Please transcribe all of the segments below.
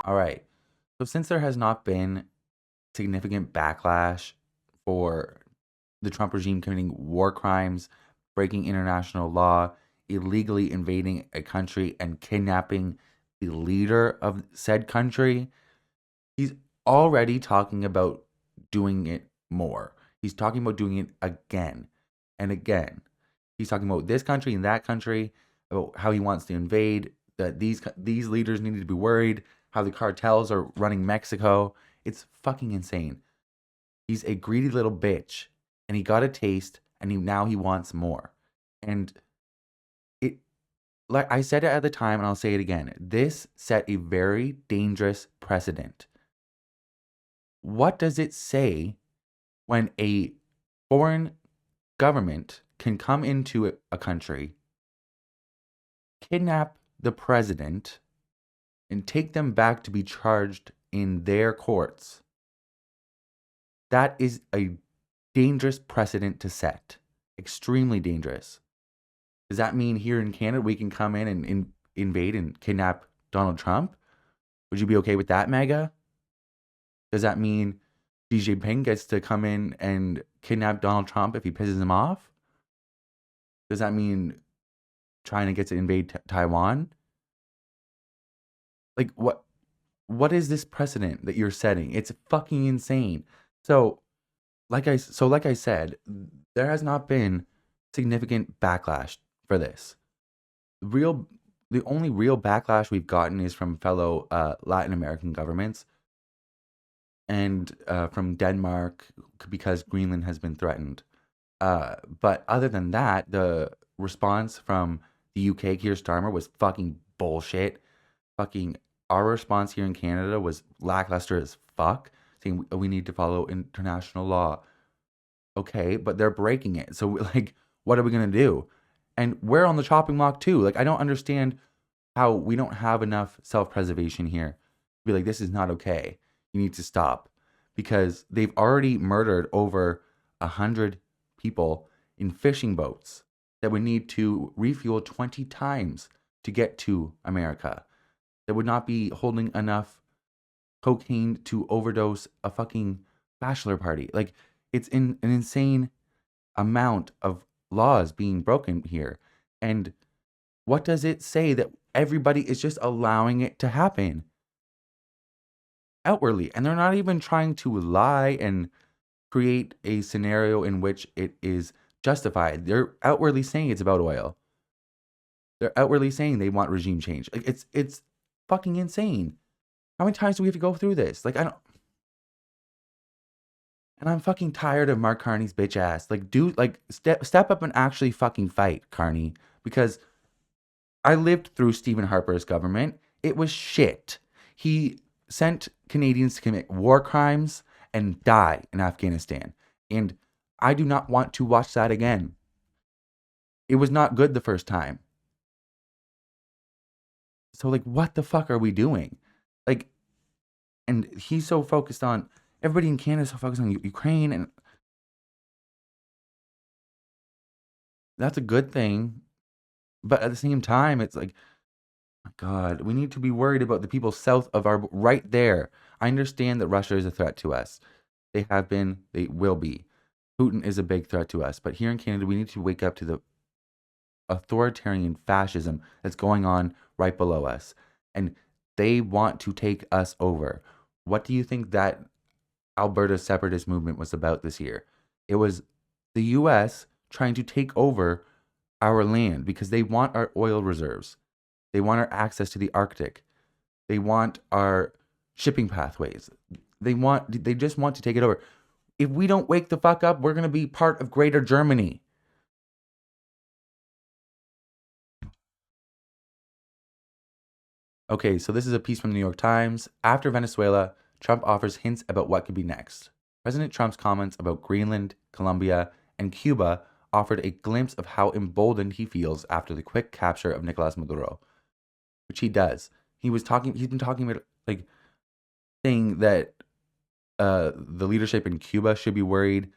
All right. So since there has not been significant backlash for the Trump regime committing war crimes, breaking international law, illegally invading a country, and kidnapping the leader of said country, he's already talking about doing it more. He's talking about doing it again and again. He's talking about this country and that country, about how he wants to invade, that these leaders need to be worried, how the cartels are running Mexico. It's fucking insane. He's a greedy little bitch, and he got a taste, and now he wants more. And it, like I said it at the time, and I'll say it again. This set a very dangerous precedent. What does it say when a foreign government can come into a country, kidnap the president, and take them back to be charged in their courts? That is a dangerous precedent to set. Extremely dangerous. Does that mean here in Canada we can come in and invade and kidnap Donald Trump? Would you be okay with that, Mega? Does that mean Xi Jinping gets to come in and kidnap Donald Trump if he pisses him off? Does that mean China gets to invade Taiwan? Like what is this precedent that you're setting? It's fucking insane. So, like I said, there has not been significant backlash for this. Real the only real backlash we've gotten is from fellow Latin American governments and from Denmark because Greenland has been threatened. But other than that, the response from the UK, Keir Starmer, was fucking bullshit. Fucking our response here in Canada was lackluster as fuck, saying we need to follow international law. Okay, but they're breaking it. So like, what are we gonna do? And we're on the chopping block too. Like, I don't understand how we don't have enough self-preservation here. Be like, this is not okay. You need to stop because they've already murdered over 100 people in fishing boats that would need to refuel 20 times to get to America. That would not be holding enough cocaine to overdose a fucking bachelor party. Like, it's in an insane amount of laws being broken here. And what does it say that everybody is just allowing it to happen outwardly? And they're not even trying to lie and create a scenario in which it is justified. They're outwardly saying it's about oil. They're outwardly saying they want regime change. Like, it's fucking insane. How many times do we have to go through this? Like, I don't. And I'm fucking tired of Mark Carney's bitch ass. Like, dude, like step up and actually fucking fight, Carney, because I lived through Stephen Harper's government. It was shit. He sent Canadians to commit war crimes and die in Afghanistan. And I do not want to watch that again. It was not good the first time. So, like, what the fuck are we doing? Like, and he's so focused on, everybody in Canada is so focused on Ukraine, and that's a good thing. But at the same time, it's like, my God, we need to be worried about the people south of our, right there. I understand that Russia is a threat to us. They have been, they will be. Putin is a big threat to us. But here in Canada, we need to wake up to the authoritarian fascism that's going on right below us. And they want to take us over. What do you think that Alberta separatist movement was about this year? It was the US trying to take over our land because they want our oil reserves. They want our access to the Arctic. They want our shipping pathways. They just want to take it over. If we don't wake the fuck up, we're going to be part of Greater Germany. Okay, so this is a piece from the New York Times. After Venezuela, Trump offers hints about what could be next. President Trump's comments about Greenland, Colombia, and Cuba offered a glimpse of how emboldened he feels after the quick capture of Nicolas Maduro, which he does. He's been talking about, like, saying that the leadership in Cuba should be worried.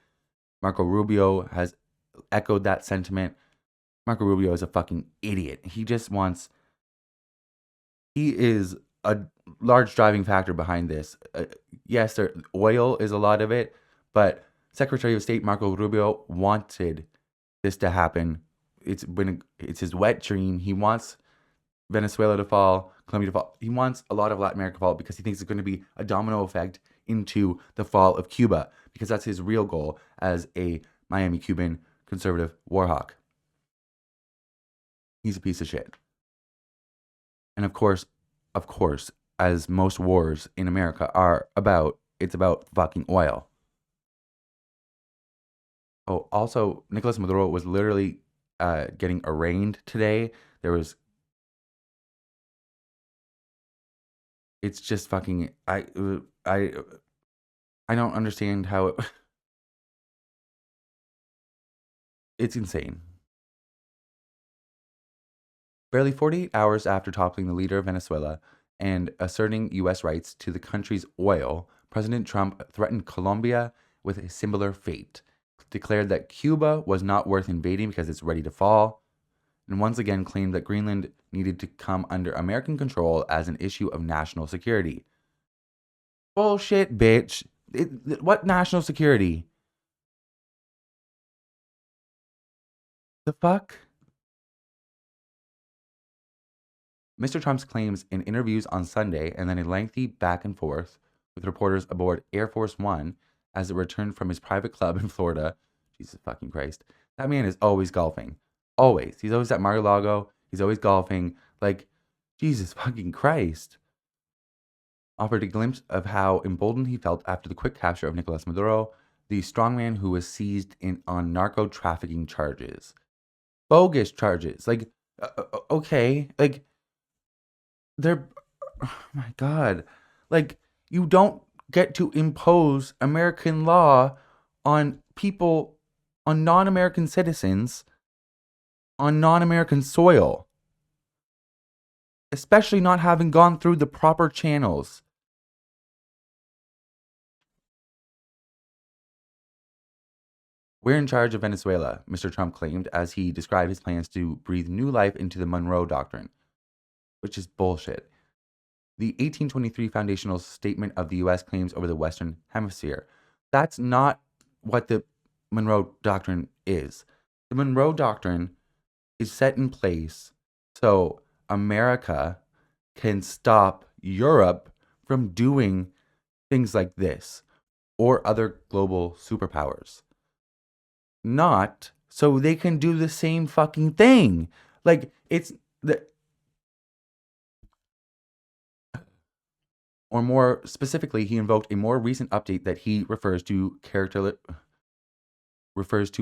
Marco Rubio has echoed that sentiment. Marco Rubio is a fucking idiot. He is a large driving factor behind this. Yes, oil is a lot of it, but Secretary of State Marco Rubio wanted this to happen. It's his wet dream. He wants Venezuela to fall, Colombia to fall. He wants a lot of Latin America to fall because he thinks it's going to be a domino effect into the fall of Cuba, because that's his real goal as a Miami Cuban conservative war hawk. He's a piece of shit. And of course, as most wars in America are about, it's about fucking oil. Oh, also, Nicolas Maduro was literally getting arraigned today. It's just fucking, I don't understand how it's insane. Barely 48 hours after toppling the leader of Venezuela and asserting U.S. rights to the country's oil, President Trump threatened Colombia with a similar fate, declared that Cuba was not worth invading because it's ready to fall, and once again claimed that Greenland needed to come under American control as an issue of national security. Bullshit, bitch. What national security? The fuck? Mr. Trump's claims in interviews on Sunday and then a lengthy back and forth with reporters aboard Air Force One as it returned from his private club in Florida. Jesus fucking Christ. That man is always golfing. Always. He's always at Mar-a-Lago. He's always golfing. Like, Jesus fucking Christ. Offered a glimpse of how emboldened he felt after the quick capture of Nicolas Maduro, the strongman who was seized on narco trafficking charges. Bogus charges. Like, okay. Like, they're, oh my God, like, you don't get to impose American law on people, on non-American citizens, on non-American soil, especially not having gone through the proper channels. We're in charge of Venezuela, Mr. Trump claimed as he described his plans to breathe new life into the Monroe Doctrine, which is bullshit. The 1823 foundational statement of the U.S. claims over the Western Hemisphere. That's not what the Monroe Doctrine is. The Monroe Doctrine is set in place so America can stop Europe from doing things like this or other global superpowers. Not so they can do the same fucking thing. Like, it's the... Or more specifically, he invoked a more recent update that he refers to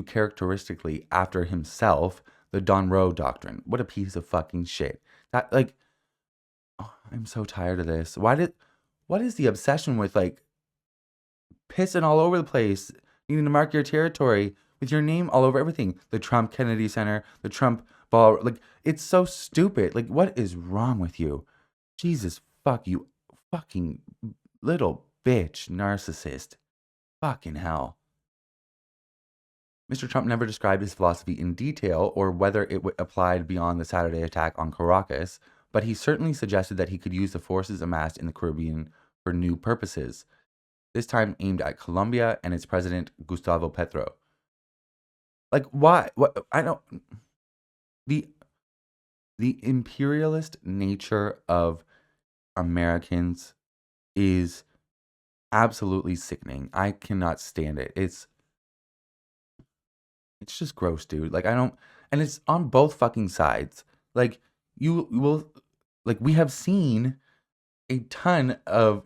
characteristically after himself, the Monroe Doctrine. What a piece of fucking shit. That, like, oh, I'm so tired of this. What is the obsession with, like, pissing all over the place, needing to mark your territory with your name all over everything? The Trump Kennedy Center, the Trump ball, like, it's so stupid. Like, what is wrong with you? Jesus fuck you. Fucking little bitch narcissist. Fucking hell. Mr. Trump never described his philosophy in detail or whether it applied beyond the Saturday attack on Caracas, but he certainly suggested that he could use the forces amassed in the Caribbean for new purposes, this time aimed at Colombia and its president, Gustavo Petro. Like, why? What? I don't... The imperialist nature of Americans is absolutely sickening. I cannot stand it. It's just gross, dude. Like, I don't... And it's on both fucking sides. Like, you will... Like, we have seen a ton of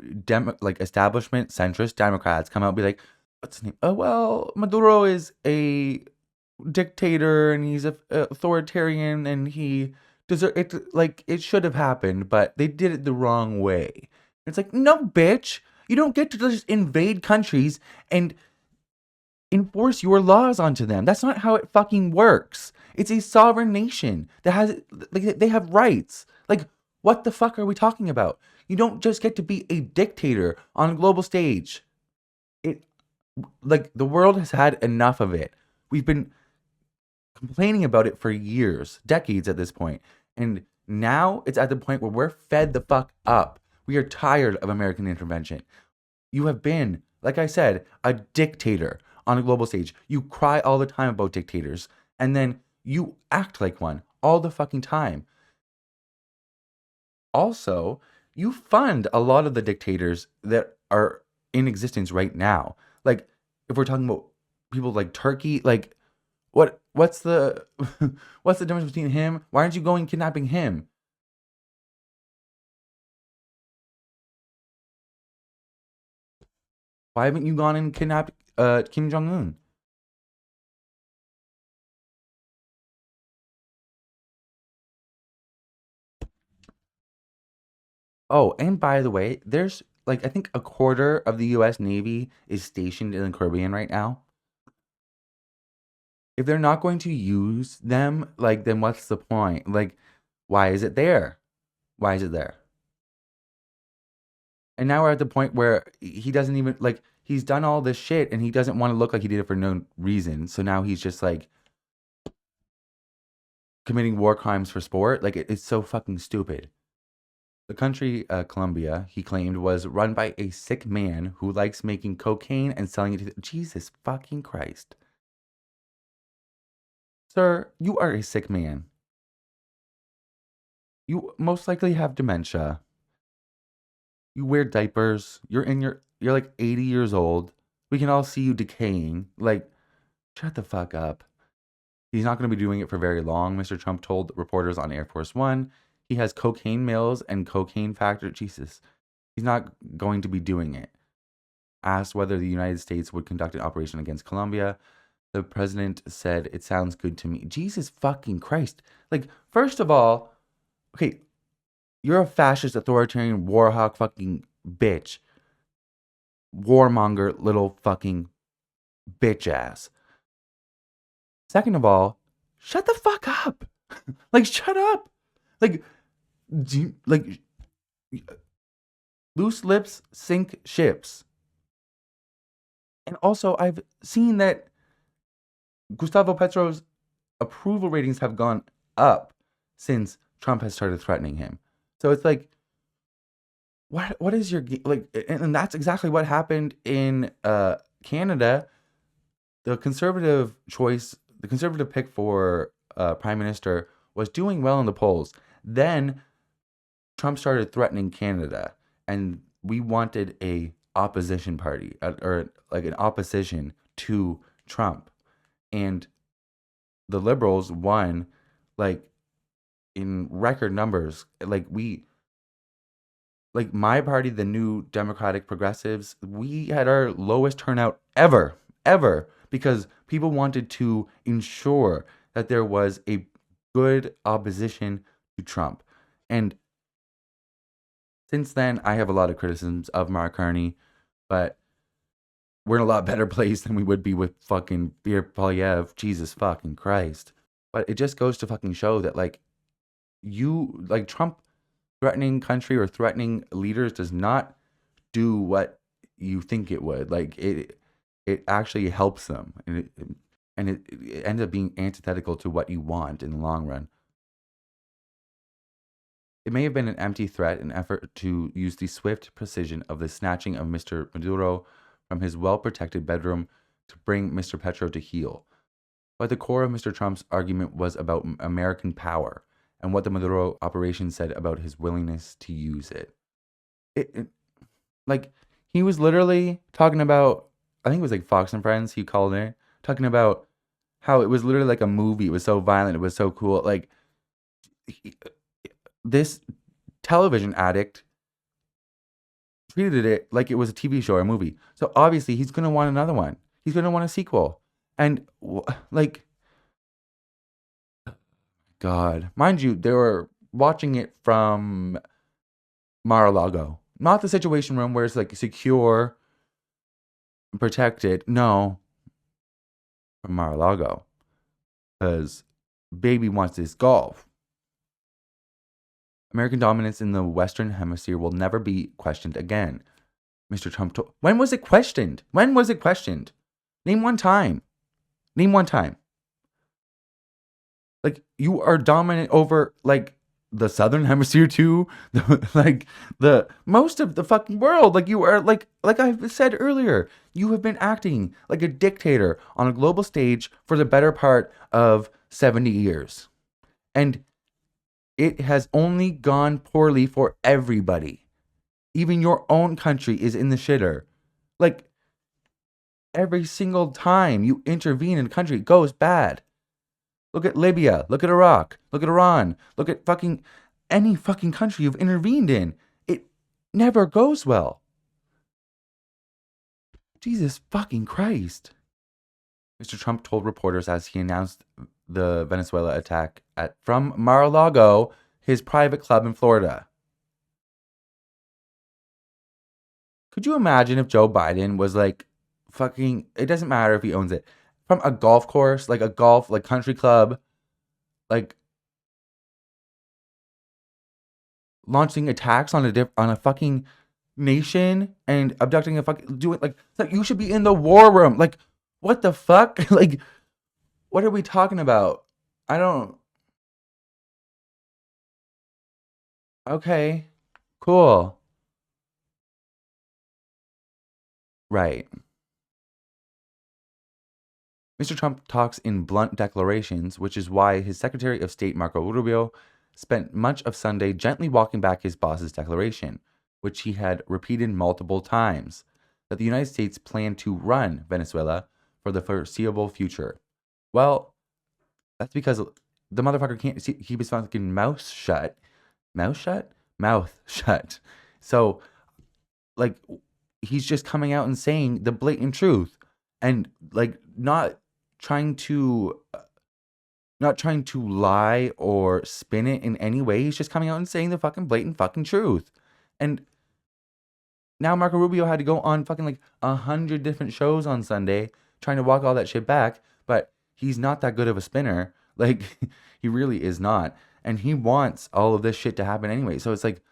establishment centrist Democrats come out and be like, what's his name? Oh, well, Maduro is a dictator and he's a authoritarian and he deserve it. Like, it should have happened, but they did it the wrong way. It's like, no, bitch, you don't get to just invade countries and enforce your laws onto them. That's not how it fucking works. It's a sovereign nation that has, like, they have rights. Like, what the fuck are we talking about? You don't just get to be a dictator on a global stage. Like, the world has had enough of it. We've been complaining about it for years, decades at this point. And now it's at the point where we're fed the fuck up We are tired of American intervention. You have been, like I said, a dictator on a global stage. You cry all the time about dictators, and then you act like one all the fucking time. Also, you fund a lot of the dictators that are in existence right now. Like, if we're talking about people like Turkey, like, what's the what's the difference between him? Why aren't you going kidnapping him? Why haven't you gone and kidnapped Kim Jong Un? Oh, and by the way, there's like I think a quarter of the U.S. Navy is stationed in the Caribbean right now. If they're not going to use them, like, then what's the point? Like, why is it there? Why is it there? And now we're at the point where he doesn't even like he's done all this shit and he doesn't want to look like he did it for no reason. So now he's just like committing war crimes for sport. Like it's so fucking stupid. The country, Colombia, he claimed, was run by a sick man who likes making cocaine and selling it to. Jesus fucking Christ. Sir, you are a sick man. You most likely have dementia. You wear diapers. You're like 80 years old. We can all see you decaying. Like, shut the fuck up. He's not going to be doing it for very long, Mr. Trump told reporters on Air Force One. He has cocaine mills and cocaine factories. Jesus. He's not going to be doing it. Asked whether the United States would conduct an operation against Colombia, the president said, "It sounds good to me." Jesus fucking Christ. Like, first of all, okay, you're a fascist, authoritarian, war hawk fucking bitch. Warmonger, little fucking bitch ass. Second of all, shut the fuck up. Like, shut up. Like, like, loose lips sink ships. And also, I've seen that Gustavo Petro's approval ratings have gone up since Trump has started threatening him. So it's like, what is your like? And that's exactly what happened in Canada. The conservative choice, the conservative pick for prime minister was doing well in the polls. Then Trump started threatening Canada, and we wanted a opposition party or like an opposition to Trump, and the Liberals won like in record numbers. Like my party, the New Democratic Progressives, we had our lowest turnout ever, because people wanted to ensure that there was a good opposition to Trump. And since then, I have a lot of criticisms of Mark Carney, but we're in a lot better place than we would be with fucking Pierre Polyev. Jesus fucking Christ. But it just goes to fucking show that, like, you, like, Trump threatening country or threatening leaders does not do what you think it would. Like, it actually helps them. And it ends up being antithetical to what you want in the long run. It may have been an empty threat, an effort to use the swift precision of the snatching of Mr. Maduro from his well-protected bedroom to bring Mr. Petro to heel. But the core of Mr. Trump's argument was about American power and what the Maduro operation said about his willingness to use it. Like, he was literally talking about, I think it was like Fox and Friends, he called it, talking about how it was literally like a movie. It was so violent. It was so cool. Like, this television addict treated it like it was a TV show or a movie. So obviously he's going to want another one. He's going to want a sequel. And like, God, mind you, they were watching it from Mar-a-Lago, not the Situation Room where it's like secure, protected. No, from Mar-a-Lago, because baby wants this golf. American dominance in the Western Hemisphere will never be questioned again. Mr. Trump told. When was it questioned? When was it questioned? Name one time. Name one time. Like, you are dominant over, like, the southern hemisphere too, like the most of the fucking world. Like you are like I've said earlier, you have been acting like a dictator on a global stage for the better part of 70 years. And it has only gone poorly for everybody. Even your own country is in the shitter. Like every single time you intervene in a country, it goes bad. Look at Libya. Look at Iraq. Look at Iran. Look at fucking any fucking country you've intervened in. It never goes well. Jesus fucking Christ. Mr. Trump told reporters as he announced the Venezuela attack from Mar-a-Lago, his private club in Florida. Could you imagine if Joe Biden was like fucking, it doesn't matter if he owns it, from a golf course, like a golf, like country club, like launching attacks on a fucking nation and abducting a fucking like you should be in the war room. Like what the fuck? Like what are we talking about? I don't. Okay. Cool. Right. Mr. Trump talks in blunt declarations, which is why his Secretary of State Marco Rubio spent much of Sunday gently walking back his boss's declaration, which he had repeated multiple times, that the United States planned to run Venezuela for the foreseeable future. Well, that's because the motherfucker can't keep his fucking mouth shut. Mouth shut? Mouth shut. So, like, he's just coming out and saying the blatant truth and, like, trying to not trying to lie or spin it in any way. He's just coming out and saying the fucking blatant fucking truth. And now Marco Rubio had to go on fucking like 100 different shows on Sunday trying to walk all that shit back, but he's not that good of a spinner. Like he really is not. And he wants all of this shit to happen anyway. So it's like,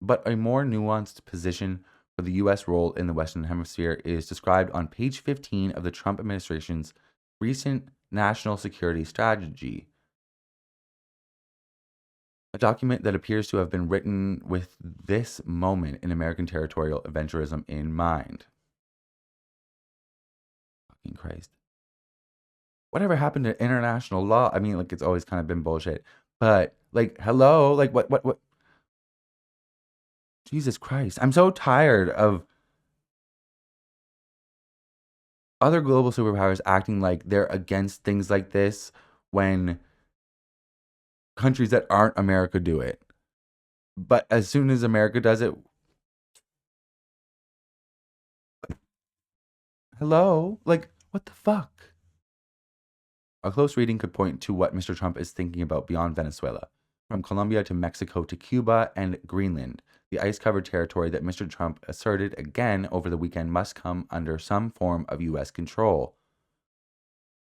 but a more nuanced position for the U.S. role in the Western Hemisphere is described on page 15 of the Trump administration's recent national security strategy, a document that appears to have been written with this moment in American territorial adventurism in mind. Fucking Christ. Whatever happened to international law? I mean, like, it's always kind of been bullshit. But, like, hello? Like, what? Jesus Christ. I'm so tired of other global superpowers acting like they're against things like this when countries that aren't America do it. But as soon as America does it, hello? Like, what the fuck? A close reading could point to what Mr. Trump is thinking about beyond Venezuela, from Colombia to Mexico to Cuba and Greenland. The ice-covered territory that Mr. Trump asserted again over the weekend must come under some form of U.S. control.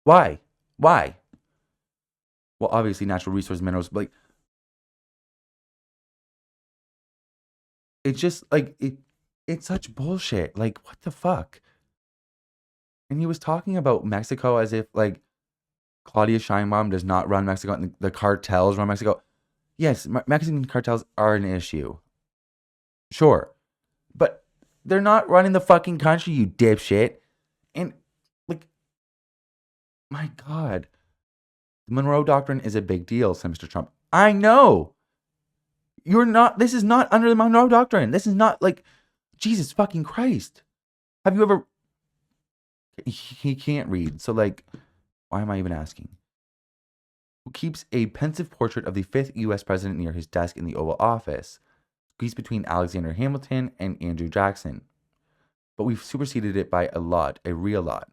Why? Why? Well, obviously, natural resource minerals, but like, it's just like it's such bullshit. Like, what the fuck? And he was talking about Mexico as if like Claudia Sheinbaum does not run Mexico and the cartels run Mexico. Yes, Mexican cartels are an issue. Sure. But they're not running the fucking country, you dipshit. And like, my God. The Monroe Doctrine is a big deal, said Mr. Trump. I know. This is not under the Monroe Doctrine. This is not like, Jesus fucking Christ. Have you ever, he can't read. So like, why am I even asking? Who keeps a pensive portrait of the fifth U.S. president near his desk in the Oval Office, squeezed between Alexander Hamilton and Andrew Jackson. But we've superseded it by a lot, a real lot.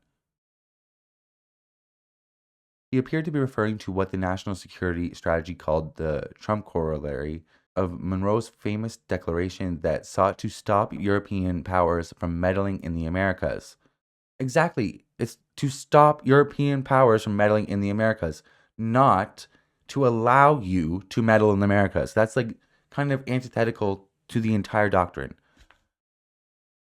He appeared to be referring to what the national security strategy called the Trump corollary of Monroe's famous declaration that sought to stop European powers from meddling in the Americas. Exactly. It's to stop European powers from meddling in the Americas, not to allow you to meddle in the Americas. That's like kind of antithetical to the entire doctrine.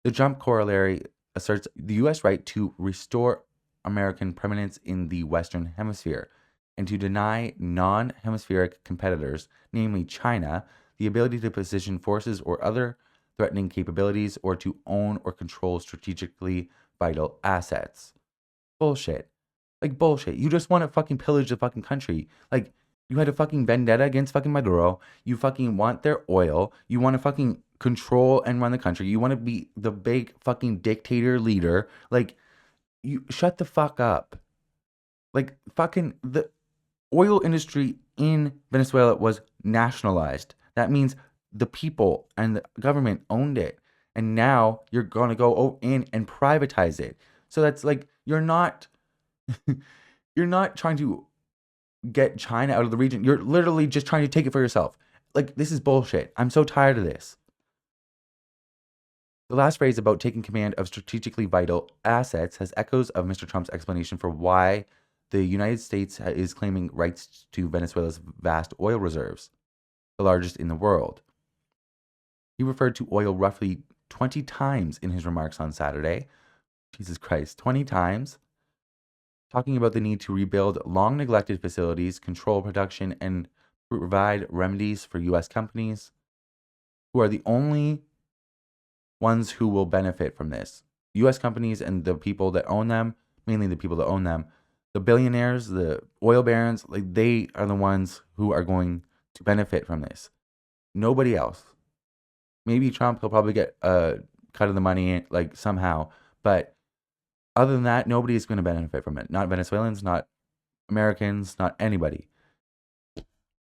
The Trump corollary asserts the U.S. right to restore American permanence in the Western Hemisphere, and to deny non-hemispheric competitors, namely China, the ability to position forces or other threatening capabilities or to own or control strategically vital assets. Bullshit. Like bullshit. You just want to fucking pillage the fucking country. Like you had a fucking vendetta against fucking Maduro. You fucking want their oil. You want to fucking control and run the country. You want to be the big fucking dictator leader. Like you shut the fuck up. Like fucking the oil industry in Venezuela was nationalized. That means the people and the government owned it. And now you're going to go in and privatize it. So that's like you're not trying to get China out of the region. You're literally just trying to take it for yourself. Like this is bullshit. I'm so tired of this. The last phrase about taking command of strategically vital assets has echoes of Mr. Trump's explanation for why the United States is claiming rights to Venezuela's vast oil reserves, the largest in the world. He referred to oil roughly 20 times in his remarks on Saturday. Jesus Christ, 20 times. Talking about the need to rebuild long neglected facilities, control production, and provide remedies for U.S. companies who are the only ones who will benefit from this. U.S. companies and the people that own them, mainly the people that own them, the billionaires, the oil barons, like they are the ones who are going to benefit from this. Nobody else. Maybe Trump, he'll probably get a cut of the money, like somehow. But other than that, nobody is going to benefit from it. Not Venezuelans, not Americans, not anybody.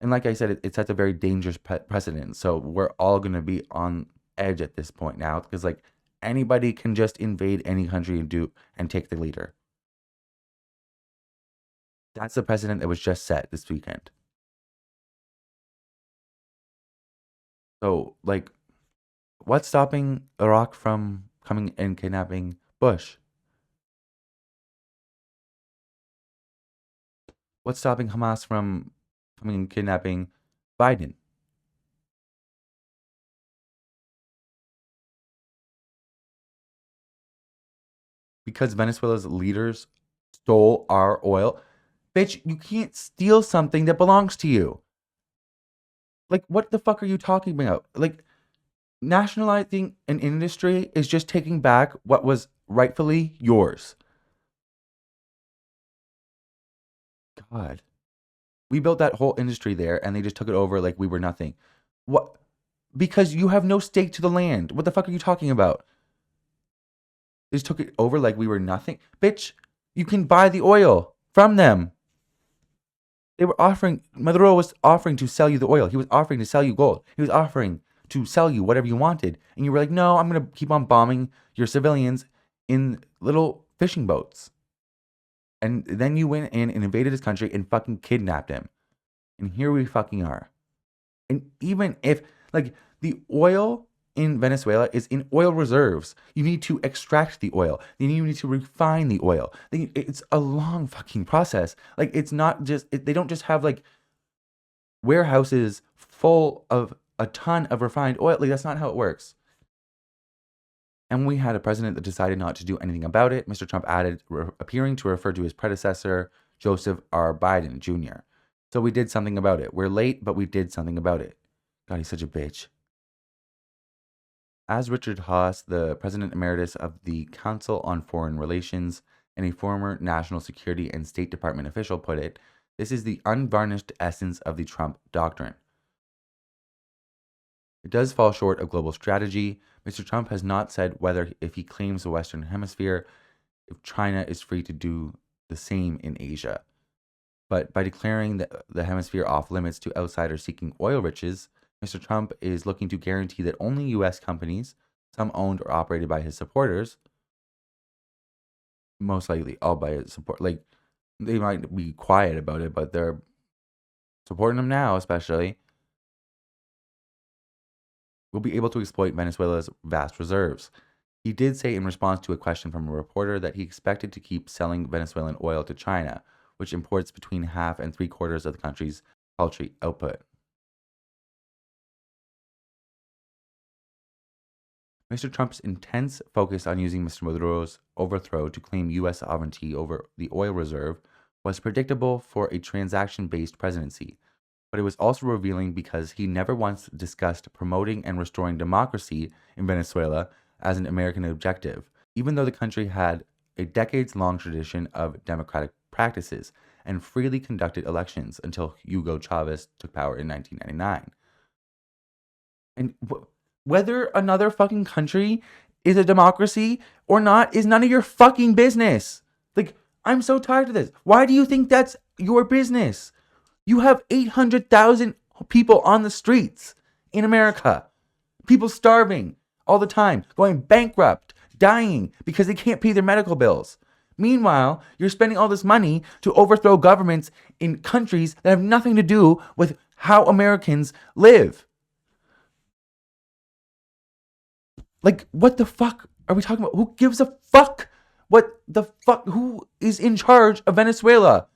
And like I said, it sets a very dangerous precedent. So we're all going to be on edge at this point now because like anybody can just invade any country and take the leader. That's the precedent that was just set this weekend. So like, what's stopping Iraq from coming and kidnapping Bush? What's stopping Hamas from coming and kidnapping Biden? Because Venezuela's leaders stole our oil. Bitch, you can't steal something that belongs to you. Like, what the fuck are you talking about? Like, nationalizing an industry is just taking back what was rightfully yours. God. We built that whole industry there and they just took it over like we were nothing. What? Because you have no stake to the land. What the fuck are you talking about? They just took it over like we were nothing. Bitch, you can buy the oil from them. Maduro was offering to sell you the oil. He was offering to sell you gold. He was offering to sell you whatever you wanted. And you were like, no, I'm going to keep on bombing your civilians in little fishing boats. And then you went in and invaded his country and fucking kidnapped him. And here we fucking are. And even if, like, the oil in Venezuela is in oil reserves, you need to extract the oil. Then you need to refine the oil. It's a long fucking process. Like, it's not just, they don't just have, like, warehouses full of a ton of refined oil. Like, that's not how it works. And we had a president that decided not to do anything about it. Mr. Trump added, appearing to refer to his predecessor, Joseph R. Biden Jr. So we did something about it. We're late, but we did something about it. God, he's such a bitch. As Richard Haass, the president emeritus of the Council on Foreign Relations and a former National Security and State Department official, put it, this is the unvarnished essence of the Trump doctrine. It does fall short of global strategy. Mr. Trump has not said whether, if he claims the Western Hemisphere, if China is free to do the same in Asia. But by declaring the hemisphere off limits to outsiders seeking oil riches, Mr. Trump is looking to guarantee that only U.S. companies, some owned or operated by his supporters, most likely all by his support, like they might be quiet about it, but they're supporting him now, especially, will be able to exploit Venezuela's vast reserves. He did say in response to a question from a reporter that he expected to keep selling Venezuelan oil to China, which imports between half and three-quarters of the country's poultry output. Mr. Trump's intense focus on using Mr. Maduro's overthrow to claim U.S. sovereignty over the oil reserve was predictable for a transaction-based presidency, but it was also revealing because he never once discussed promoting and restoring democracy in Venezuela as an American objective, even though the country had a decades-long tradition of democratic practices and freely conducted elections until Hugo Chavez took power in 1999. And whether another fucking country is a democracy or not is none of your fucking business. Like, I'm so tired of this. Why do you think that's your business? You have 800,000 people on the streets in America. People starving all the time, going bankrupt, dying because they can't pay their medical bills. Meanwhile, you're spending all this money to overthrow governments in countries that have nothing to do with how Americans live. Like, what the fuck are we talking about? Who gives a fuck? What the fuck? Who is in charge of Venezuela?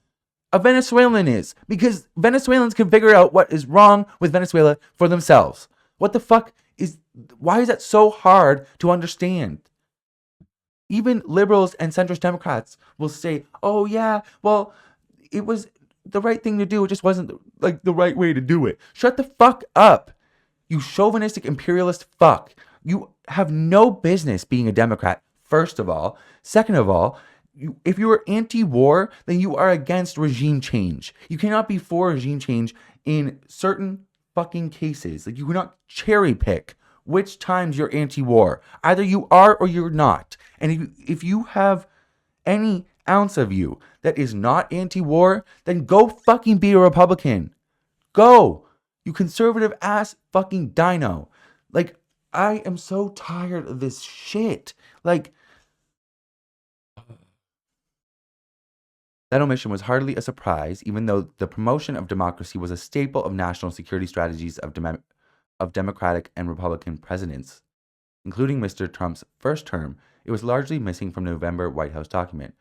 A Venezuelan is. Because Venezuelans can figure out what is wrong with Venezuela for themselves. What the fuck is... Why is that so hard to understand? Even liberals and centrist Democrats will say, oh yeah, well, it was the right thing to do. It just wasn't like the right way to do it. Shut the fuck up. You chauvinistic imperialist fuck. You have no business being a Democrat, first of all. Second of all, if you are anti-war, then you are against regime change. You cannot be for regime change in certain fucking cases. Like, you cannot cherry pick which times you're anti-war. Either you are or you're not. And if you have any ounce of you that is not anti-war, then go fucking be a Republican. Go. You conservative ass fucking dino. Like, I am so tired of this shit. Like, that omission was hardly a surprise, even though the promotion of democracy was a staple of national security strategies of Democratic and Republican presidents, including Mr. Trump's first term. It was largely missing from November White House document.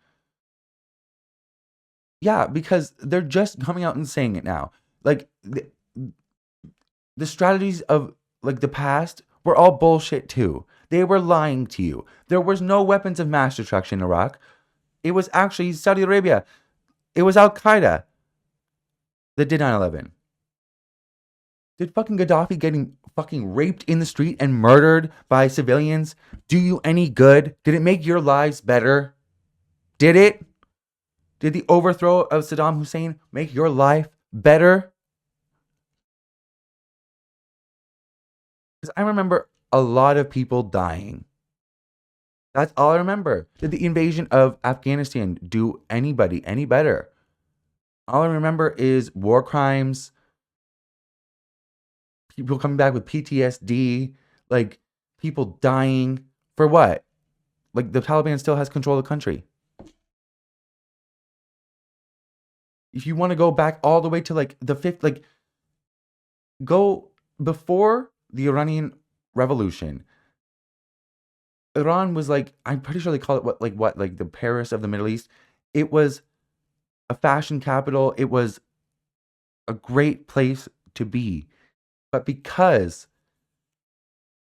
Yeah, because they're just coming out and saying it now. Like, the strategies of, like, the past were all bullshit too. They were lying to you. There was no weapons of mass destruction in Iraq. It was actually Saudi Arabia. It was Al-Qaeda that did 9/11. Did fucking Gaddafi getting fucking raped in the street and murdered by civilians do you any good? Did it make your lives better? Did it? Did the overthrow of Saddam Hussein make your life better? Because I remember a lot of people dying. That's all I remember. Did the invasion of Afghanistan do anybody any better? All I remember is war crimes, people coming back with PTSD, like, people dying. For what? Like, the Taliban still has control of the country. If you want to go back all the way to, like, the fifth, like, go before the Iranian Revolution. Iran was, like, I'm pretty sure they call it like the Paris of the Middle East. It was a fashion capital. It was a great place to be. But because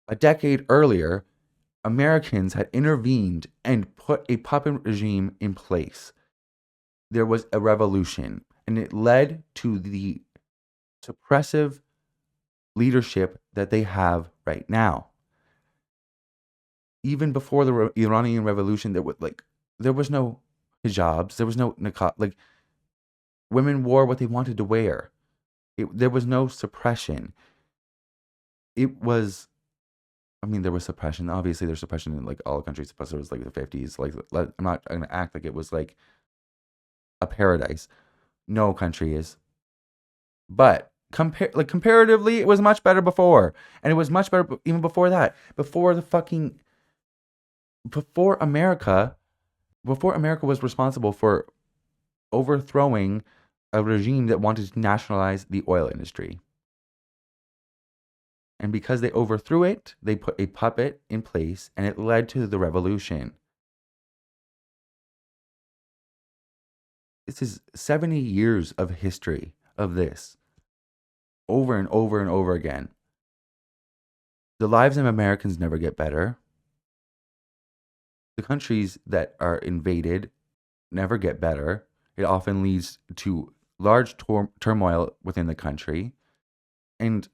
a decade earlier, Americans had intervened and put a puppet regime in place, there was a revolution, and it led to the suppressive leadership that they have right now. Even before the Iranian Revolution, there was no hijabs, there was no niqab. Like, women wore what they wanted to wear. There was no suppression. It was, I mean, there was suppression. Obviously, there's suppression in, like, all countries. Plus, it was like the 50s. Like, I'm not going to act like it was like a paradise. No country is. But comparatively, it was much better before, and it was much better even before that. Before America was responsible for overthrowing a regime that wanted to nationalize the oil industry. And because they overthrew it, they put a puppet in place, and it led to the revolution. This is 70 years of history of this, over and over and over again. The lives of Americans never get better. The countries that are invaded never get better. It often leads to large turmoil within the country and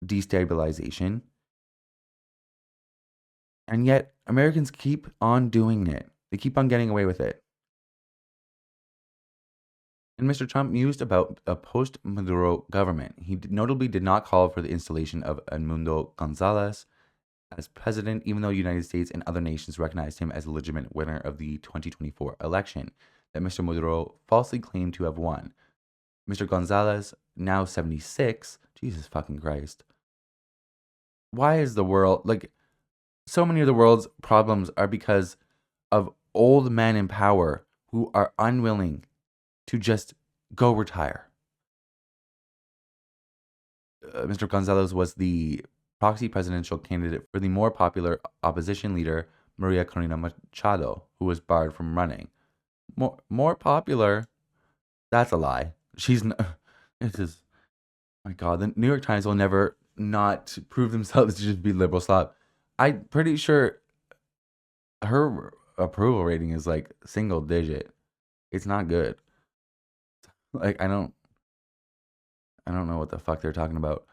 destabilization. And yet, Americans keep on doing it. They keep on getting away with it. And Mr. Trump mused about a post-Maduro government. He notably did not call for the installation of Edmundo Gonzalez as president, even though the United States and other nations recognized him as a legitimate winner of the 2024 election that Mr. Maduro falsely claimed to have won. Mr. Gonzalez, now 76, Jesus fucking Christ. Why is the world, like, so many of the world's problems are because of old men in power who are unwilling to just go retire. Mr. Gonzalez was the proxy presidential candidate for the more popular opposition leader, Maria Corina Machado, who was barred from running. More popular? That's a lie. She's this is, my God, the New York Times will never not prove themselves to just be liberal slob. I'm pretty sure her approval rating is like single digit. It's not good. Like, I don't know what the fuck they're talking about.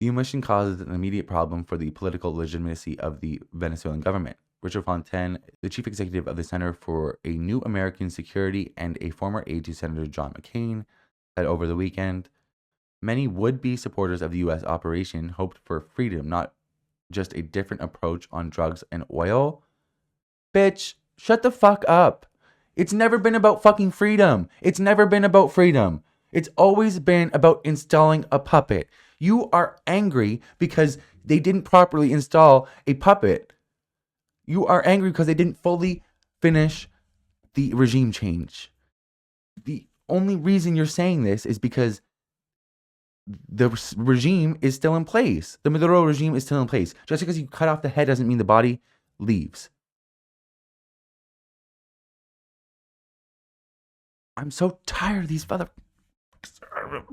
The omission causes an immediate problem for the political legitimacy of the Venezuelan government. Richard Fontaine, the chief executive of the Center for a New American Security and a former aide to Senator John McCain, said over the weekend, many would-be supporters of the U.S. operation hoped for freedom, not just a different approach on drugs and oil. Bitch, shut the fuck up. It's never been about fucking freedom. It's never been about freedom. It's always been about installing a puppet. You are angry because they didn't properly install a puppet. You are angry because they didn't fully finish the regime change. The only reason you're saying this is because the regime is still in place. The Maduro regime is still in place. Just because you cut off the head doesn't mean the body leaves. I'm so tired of these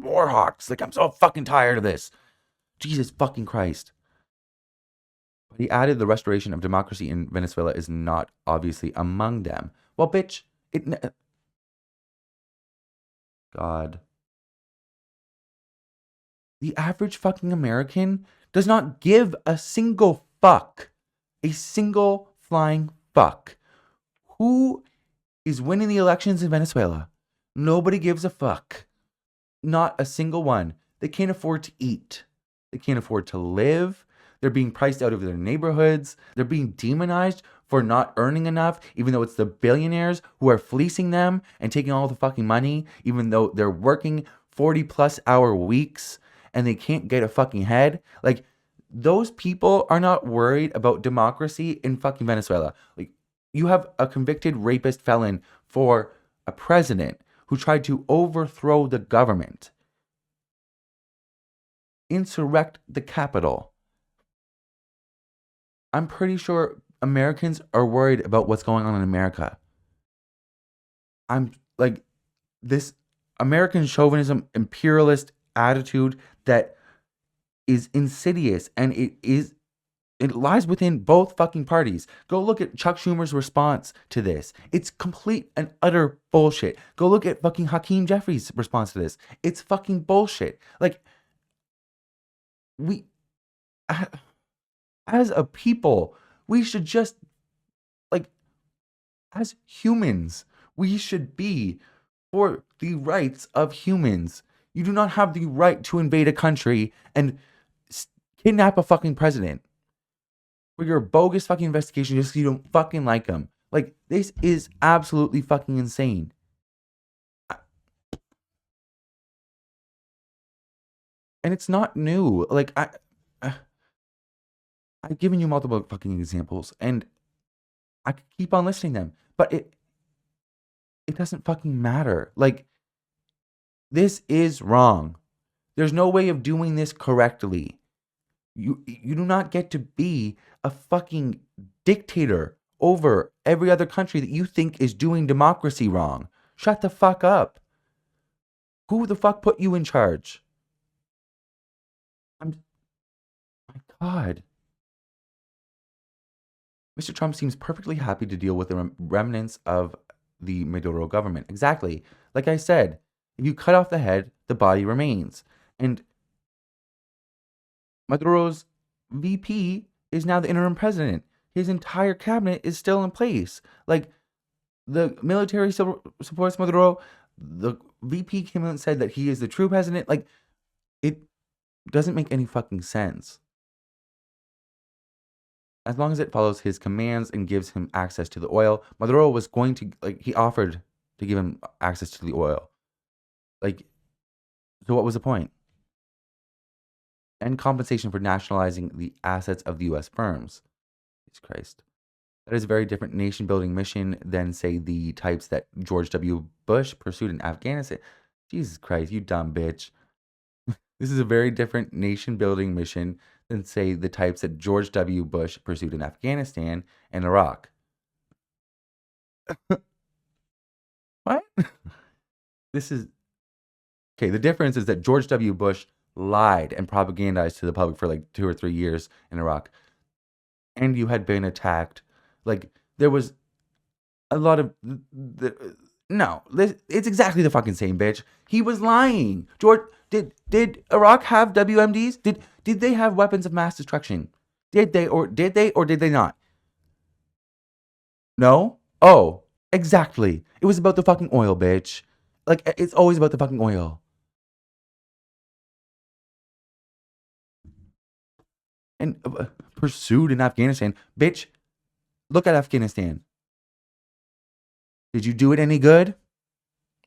warhawks. Like, I'm so fucking tired of this. Jesus fucking Christ. But he added the restoration of democracy in Venezuela is not obviously among them. Well, bitch, God. The average fucking American does not give a single fuck. A single flying fuck. Who is winning the elections in Venezuela? Nobody gives a fuck. Not a single one. They can't afford to eat. They can't afford to live. They're being priced out of their neighborhoods. They're being demonized for not earning enough, even though it's the billionaires who are fleecing them and taking all the fucking money, even though they're working 40+ hour weeks and they can't get a fucking head. Like, those people are not worried about democracy in fucking Venezuela. Like, you have a convicted rapist felon for a president who tried to overthrow the government, insurrect the capital. I'm pretty sure Americans are worried about what's going on in America. I'm like, this American chauvinism, imperialist attitude that is insidious, and it lies within both fucking parties. Go look at Chuck Schumer's response to this. It's complete and utter bullshit. Go look at fucking Hakeem Jeffries' response to this. It's fucking bullshit. Like, we, as a people, we should just, like, as humans, we should be for the rights of humans. You do not have the right to invade a country and kidnap a fucking president for your bogus fucking investigation just because you don't fucking like him. Like, this is absolutely fucking insane. And it's not new. Like, I've given you multiple fucking examples, and I could keep on listing them, but it doesn't fucking matter. Like, this is wrong. There's no way of doing this correctly. You do not get to be a fucking dictator over every other country that you think is doing democracy wrong. Shut the fuck up. Who the fuck put you in charge? My God. Mr. Trump seems perfectly happy to deal with the remnants of the Maduro government. Exactly. Like I said, if you cut off the head, the body remains. And Maduro's VP is now the interim president. His entire cabinet is still in place. Like, the military supports Maduro. The VP came out and said that he is the true president. Like, it doesn't make any fucking sense. As long as it follows his commands and gives him access to the oil, Maduro was going to, like, he offered to give him access to the oil. Like, so what was the point? And compensation for nationalizing the assets of the U.S. firms. Jesus Christ. That is a very different nation building mission than, say, the types that George W. Bush pursued in Afghanistan. Jesus Christ, you dumb bitch. This is a very different nation building mission than, say, the types that George W. Bush pursued in Afghanistan and Iraq. What? This is okay. The difference is that George W. Bush lied and propagandized to the public for like 2 or 3 years in Iraq, and you had been attacked. Like, there was a lot of no. It's exactly the fucking same, bitch. He was lying. George, did Iraq have WMDs? Did they have weapons of mass destruction? Did they or did they not? No. Oh, exactly. It was about the fucking oil, bitch. Like, it's always about the fucking oil. And pursued in Afghanistan, bitch. Look at Afghanistan. Did you do it any good?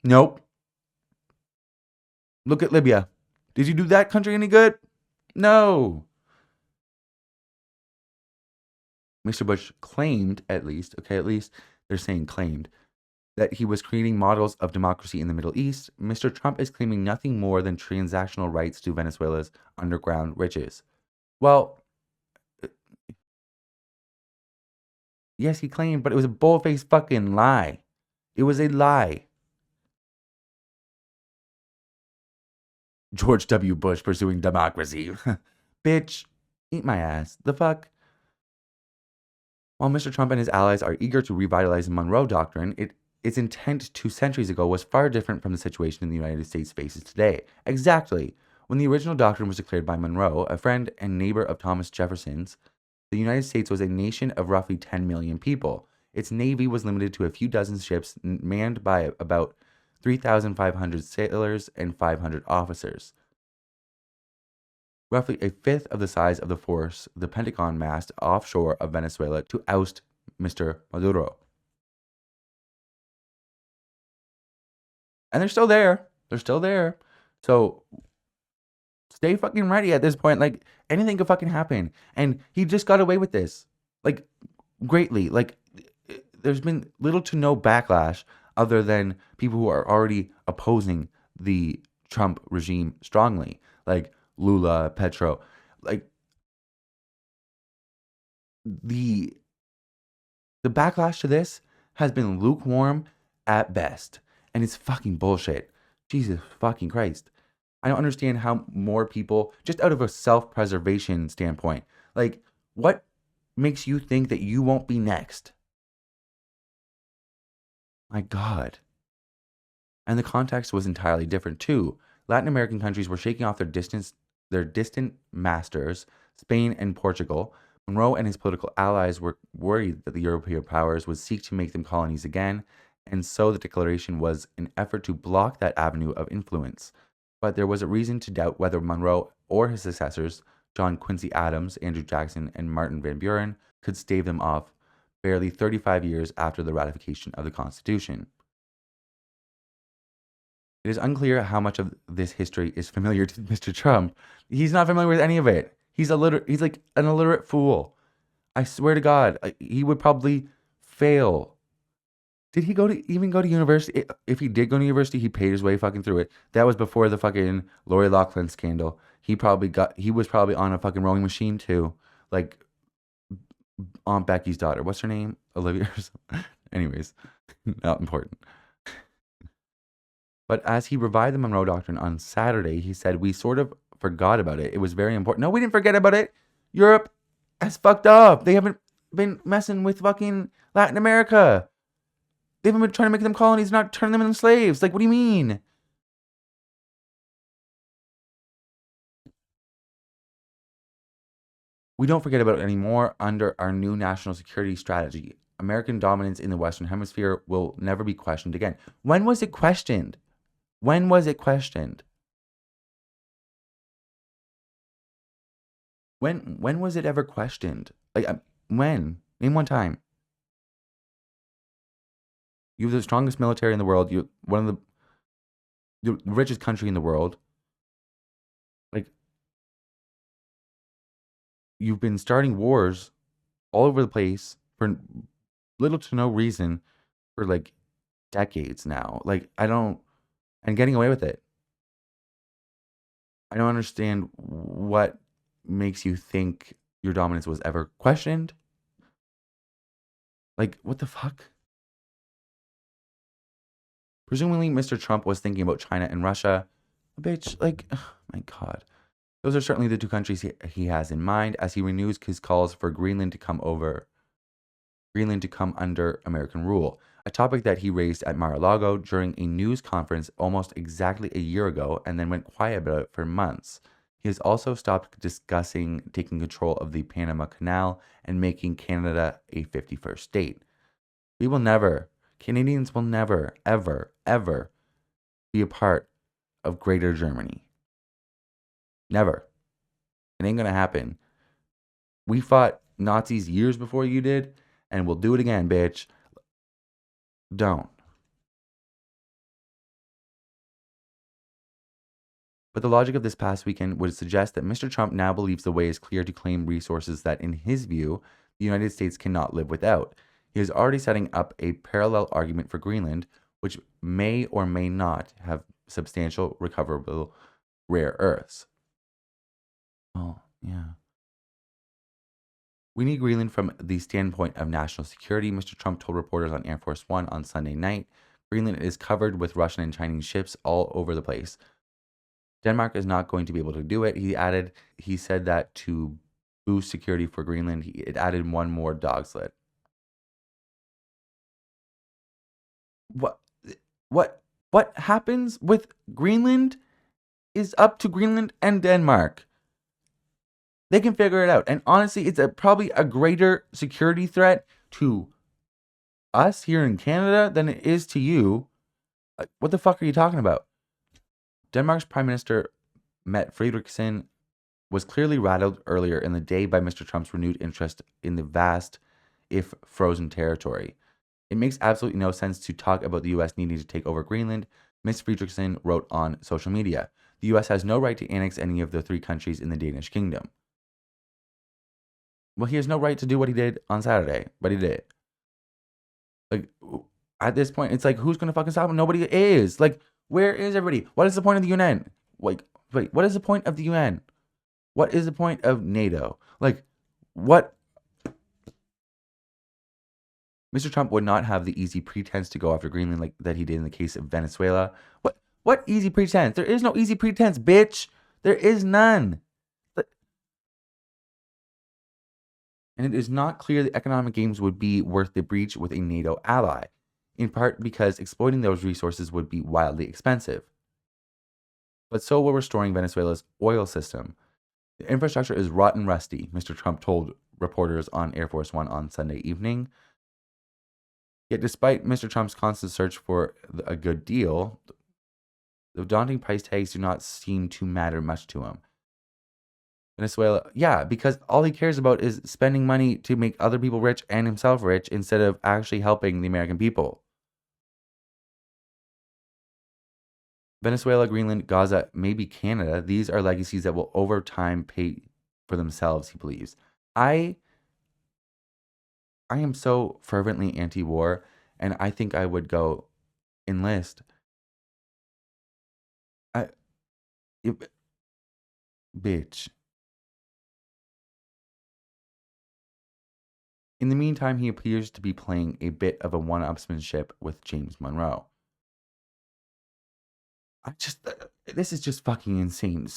Nope. Look at Libya. Did you do that country any good? No. Mr. Bush claimed, at least they're saying claimed, that he was creating models of democracy in the Middle East. Mr. Trump is claiming nothing more than transactional rights to Venezuela's underground riches. Well, yes, he claimed, but it was a bull-faced fucking lie. It was a lie. George W. Bush pursuing democracy. Bitch, eat my ass. The fuck? While Mr. Trump and his allies are eager to revitalize the Monroe Doctrine, its intent 2 centuries ago was far different from the situation in the United States faces today. Exactly. When the original doctrine was declared by Monroe, a friend and neighbor of Thomas Jefferson's, the United States was a nation of roughly 10 million people. Its navy was limited to a few dozen ships manned by about 3,500 sailors and 500 officers. Roughly a fifth of the size of the force the Pentagon massed offshore of Venezuela to oust Mr. Maduro. And they're still there. They're still there. So stay fucking ready at this point. Like, anything could fucking happen. And he just got away with this. Like, greatly. Like, there's been little to no backlash other than people who are already opposing the Trump regime strongly. Like Lula, Petro. Like, the backlash to this has been lukewarm at best. And it's fucking bullshit. Jesus fucking Christ. I don't understand how more people, just out of a self-preservation standpoint, like, what makes you think that you won't be next? My God. And the context was entirely different too. Latin American countries were shaking off their distant masters, Spain and Portugal. Monroe and his political allies were worried that the European powers would seek to make them colonies again, and so the declaration was an effort to block that avenue of influence. But there was a reason to doubt whether Monroe or his successors, John Quincy Adams, Andrew Jackson, and Martin Van Buren, could stave them off barely 35 years after the ratification of the Constitution. It is unclear how much of this history is familiar to Mr. Trump. He's not familiar with any of it. He's like an illiterate fool. I swear to God, he would probably fail. Did he even go to university? If he did go to university, he paid his way fucking through it. That was before the fucking Lori Loughlin scandal. He was probably on a fucking rowing machine too. Like Aunt Becky's daughter. What's her name? Olivia or something. Anyways, not important. But as he revived the Monroe Doctrine on Saturday, he said, "We sort of forgot about it. It was very important." No, we didn't forget about it. Europe has fucked up. They haven't been messing with fucking Latin America. They haven't been trying to make them colonies, not turn them into slaves. Like, what do you mean? We don't forget about it anymore under our new national security strategy. American dominance in the Western Hemisphere will never be questioned again. When was it questioned? When was it questioned? When was it ever questioned? Like, when? Name one time. You have the strongest military in the world. You're one of the richest country in the world. Like, you've been starting wars all over the place for little to no reason for like decades now. Like, and getting away with it. I don't understand what makes you think your dominance was ever questioned. Like, what the fuck? Presumably, Mr. Trump was thinking about China and Russia. Bitch, like, oh my God. Those are certainly the two countries he has in mind as he renews his calls for Greenland to come under American rule, a topic that he raised at Mar-a-Lago during a news conference almost exactly a year ago and then went quiet about it for months. He has also stopped discussing taking control of the Panama Canal and making Canada a 51st state. Canadians will never, ever, ever be a part of Greater Germany. Never. It ain't going to happen. We fought Nazis years before you did, and we'll do it again, bitch. Don't. But the logic of this past weekend would suggest that Mr. Trump now believes the way is clear to claim resources that, in his view, the United States cannot live without. He is already setting up a parallel argument for Greenland, which may or may not have substantial recoverable rare earths. Oh, yeah. We need Greenland from the standpoint of national security, Mr. Trump told reporters on Air Force One on Sunday night. Greenland is covered with Russian and Chinese ships all over the place. Denmark is not going to be able to do it. He said that to boost security for Greenland, it added one more dog sled. What, what happens with Greenland is up to Greenland and Denmark. They can figure it out. And honestly, it's probably a greater security threat to us here in Canada than it is to you. What the fuck are you talking about? Denmark's Prime Minister Mette Frederiksen was clearly rattled earlier in the day by Mr. Trump's renewed interest in the vast, if frozen territory. It makes absolutely no sense to talk about the U.S. needing to take over Greenland, Ms. Frederiksen wrote on social media. The U.S. has no right to annex any of the three countries in the Danish kingdom. Well, he has no right to do what he did on Saturday, but he did. Like, at this point, it's like, who's going to fucking stop him? Nobody is. Like, where is everybody? What is the point of the UN? Like, wait, what is the point of the UN? What is the point of NATO? Like, what? Mr. Trump would not have the easy pretense to go after Greenland like that he did in the case of Venezuela. What easy pretense? There is no easy pretense, bitch. There is none. And it is not clear the economic gains would be worth the breach with a NATO ally, in part because exploiting those resources would be wildly expensive. But so will restoring Venezuela's oil system. The infrastructure is rotten rusty, Mr. Trump told reporters on Air Force One on Sunday evening. Yet despite Mr. Trump's constant search for a good deal, the daunting price tags do not seem to matter much to him. Venezuela, yeah, because all he cares about is spending money to make other people rich and himself rich instead of actually helping the American people. Venezuela, Greenland, Gaza, maybe Canada, these are legacies that will over time pay for themselves, he believes. I am so fervently anti-war, and I think I would go enlist. Bitch. In the meantime, he appears to be playing a bit of a one-upsmanship with James Monroe. This is just fucking insane.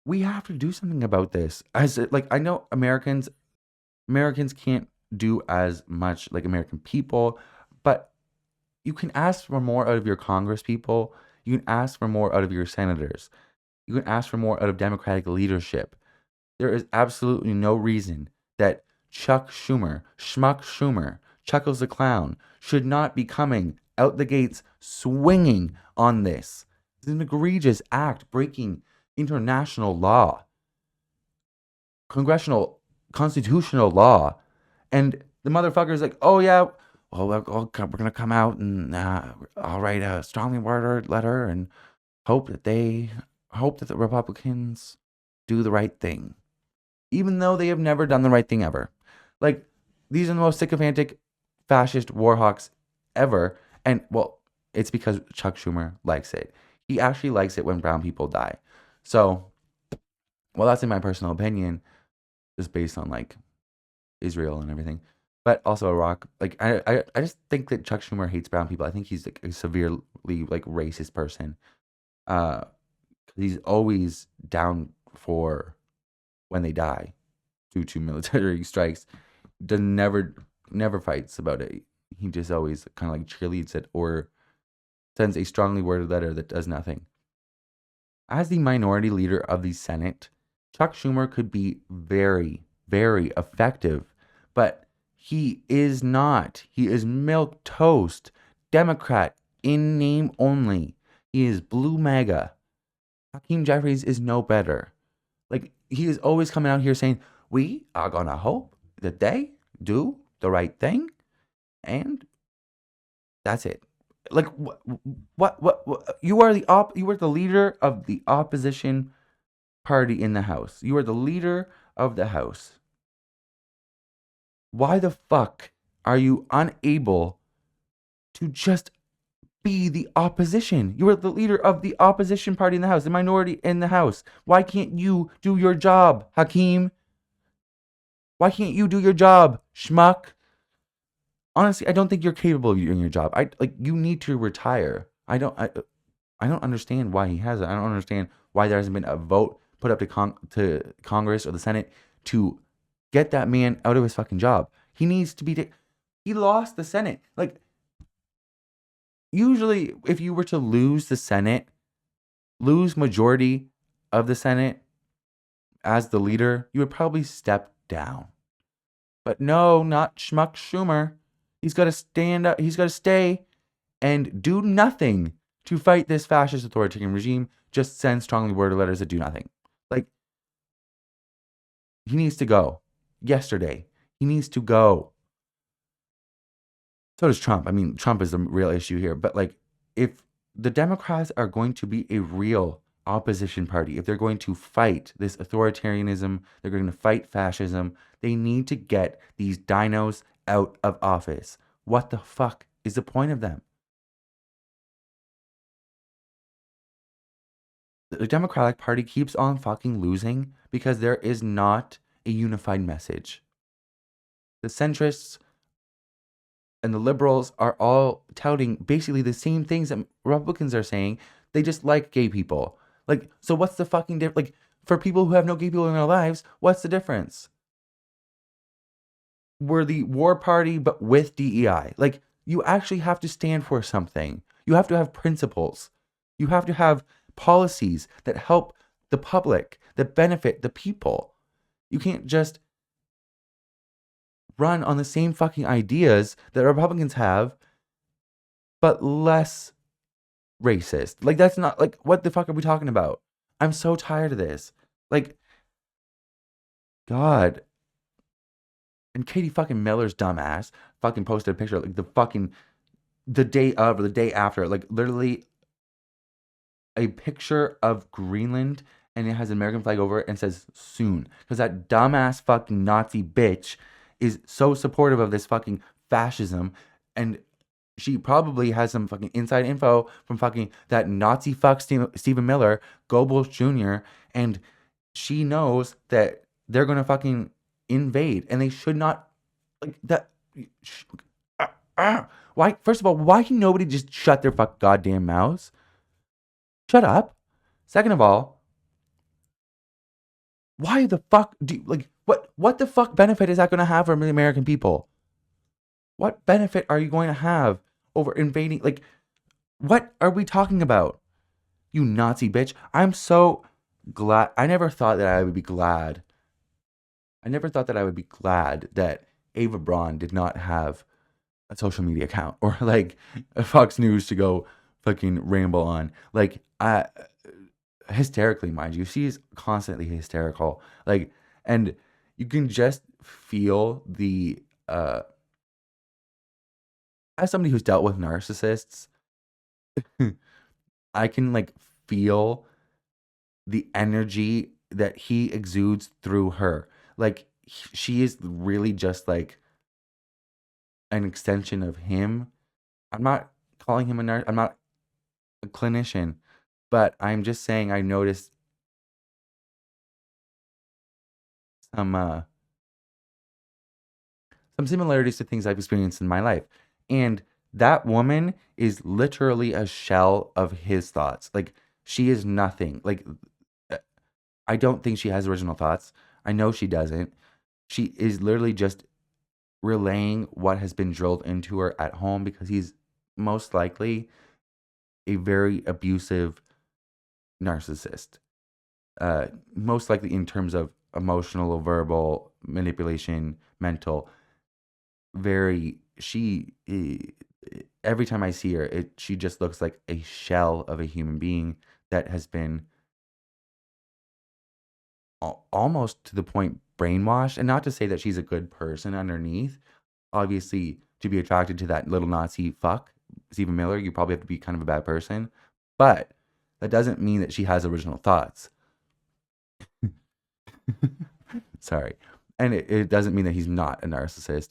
We have to do something about this. Like, I know Americans can't do as much like American people, but you can ask for more out of your Congress people. You can ask for more out of your senators. You can ask for more out of Democratic leadership. There is absolutely no reason that Schmuck Schumer, Chuckles the Clown, should not be coming out the gates swinging on this. It's an egregious act breaking international law, congressional, constitutional law. And the motherfucker's like, oh, yeah, well, we're going to come out and I'll write a strongly worded letter and hope that the Republicans do the right thing, even though they have never done the right thing ever. Like, these are the most sycophantic fascist warhawks ever. And, well, it's because Chuck Schumer likes it. He actually likes it when brown people die. So, well, that's in my personal opinion, just based on, like, Israel and everything. But also Iraq. Like, I just think that Chuck Schumer hates brown people. I think he's, like, a severely, like, racist person. He's always down for when they die due to military strikes. Never fights about it. He just always kind of like cheerleads it or sends a strongly worded letter that does nothing. As the minority leader of the Senate, Chuck Schumer could be very, very effective, but he is not. He is milk toast, Democrat in name only. He is blue MAGA. Hakeem Jeffries is no better. Like, he is always coming out here saying, we are going to hope that they do the right thing, and that's it. Like, what you are the leader of the opposition party in the House. You are the leader of the House. Why the fuck are you unable to just be the opposition? You are the leader of the opposition party in the House, the minority in the House. Why can't you do your job, Hakeem? Why can't you do your job, schmuck? Honestly, I don't think you're capable of doing your job. You need to retire. I don't understand why he has it. I don't understand why there hasn't been a vote put up to Congress or the Senate to get that man out of his fucking job. He needs to be. He lost the Senate. Like, usually, if you were to lose the Senate, lose majority of the Senate as the leader, you would probably step down. But no, not Schmuck Schumer. He's got to stand up. He's got to stay and do nothing to fight this fascist authoritarian regime. Just send strongly worded letters that do nothing. Like, he needs to go. Yesterday, he needs to go. So does Trump. I mean, Trump is the real issue here. But, like, if the Democrats are going to be a real opposition party, if they're going to fight this authoritarianism, they're going to fight fascism, they need to get these dinos out of office. What the fuck is the point of them? The Democratic Party keeps on fucking losing because there is not a unified message. The centrists and the liberals are all touting basically the same things that Republicans are saying. They just like gay people. Like, so what's the fucking difference? Like, for people who have no gay people in their lives, what's the difference? We're the war party, but with DEI. Like, you actually have to stand for something. You have to have principles. You have to have policies that help the public, that benefit the people. You can't just run on the same fucking ideas that Republicans have, but less racist. Like, that's not, like, what the fuck are we talking about? I'm so tired of this. Like, God. And Katie fucking Miller's dumbass fucking posted a picture like the day of or the day after, like, literally a picture of Greenland, and it has an American flag over it and says soon. Because that dumbass fucking Nazi bitch is so supportive of this fucking fascism, and she probably has some fucking inside info from fucking that Nazi fuck Stephen Miller, Goebbels Jr., and she knows that they're gonna fucking invade, and they should not, like, that. Why? First of all, why can nobody just shut their fuck goddamn mouths? Shut up. Second of all, Why the fuck do you, like, what the fuck benefit is that going to have for the American people? What benefit are you going to have over invading? Like, what are we talking about? You Nazi bitch. I'm so glad. I never thought that I would be glad. I never thought that I would be glad that Ava Braun did not have a social media account or like a Fox News to go fucking ramble on. Like, hysterically, mind you, she's constantly hysterical. Like, and you can just feel the, as somebody who's dealt with narcissists, I can like feel the energy that he exudes through her. Like, she is really just like an extension of him. I'm not calling him a nurse. I'm not a clinician, but I'm just saying I noticed some uh some similarities to things I've experienced in my life. And that woman is literally a shell of his thoughts. Like, she is nothing. Like, uh, I don't think she has original thoughts. I know she doesn't. She is literally just relaying what has been drilled into her at home because he's most likely a very abusive narcissist. Most likely in terms of emotional, verbal manipulation, mental. Very, every time I see her, she just looks like a shell of a human being that has been almost to the point brainwashed. And not to say that she's a good person underneath. Obviously, to be attracted to that little Nazi fuck, Stephen Miller, you probably have to be kind of a bad person. But that doesn't mean that she has original thoughts. Sorry. And it doesn't mean that he's not a narcissist,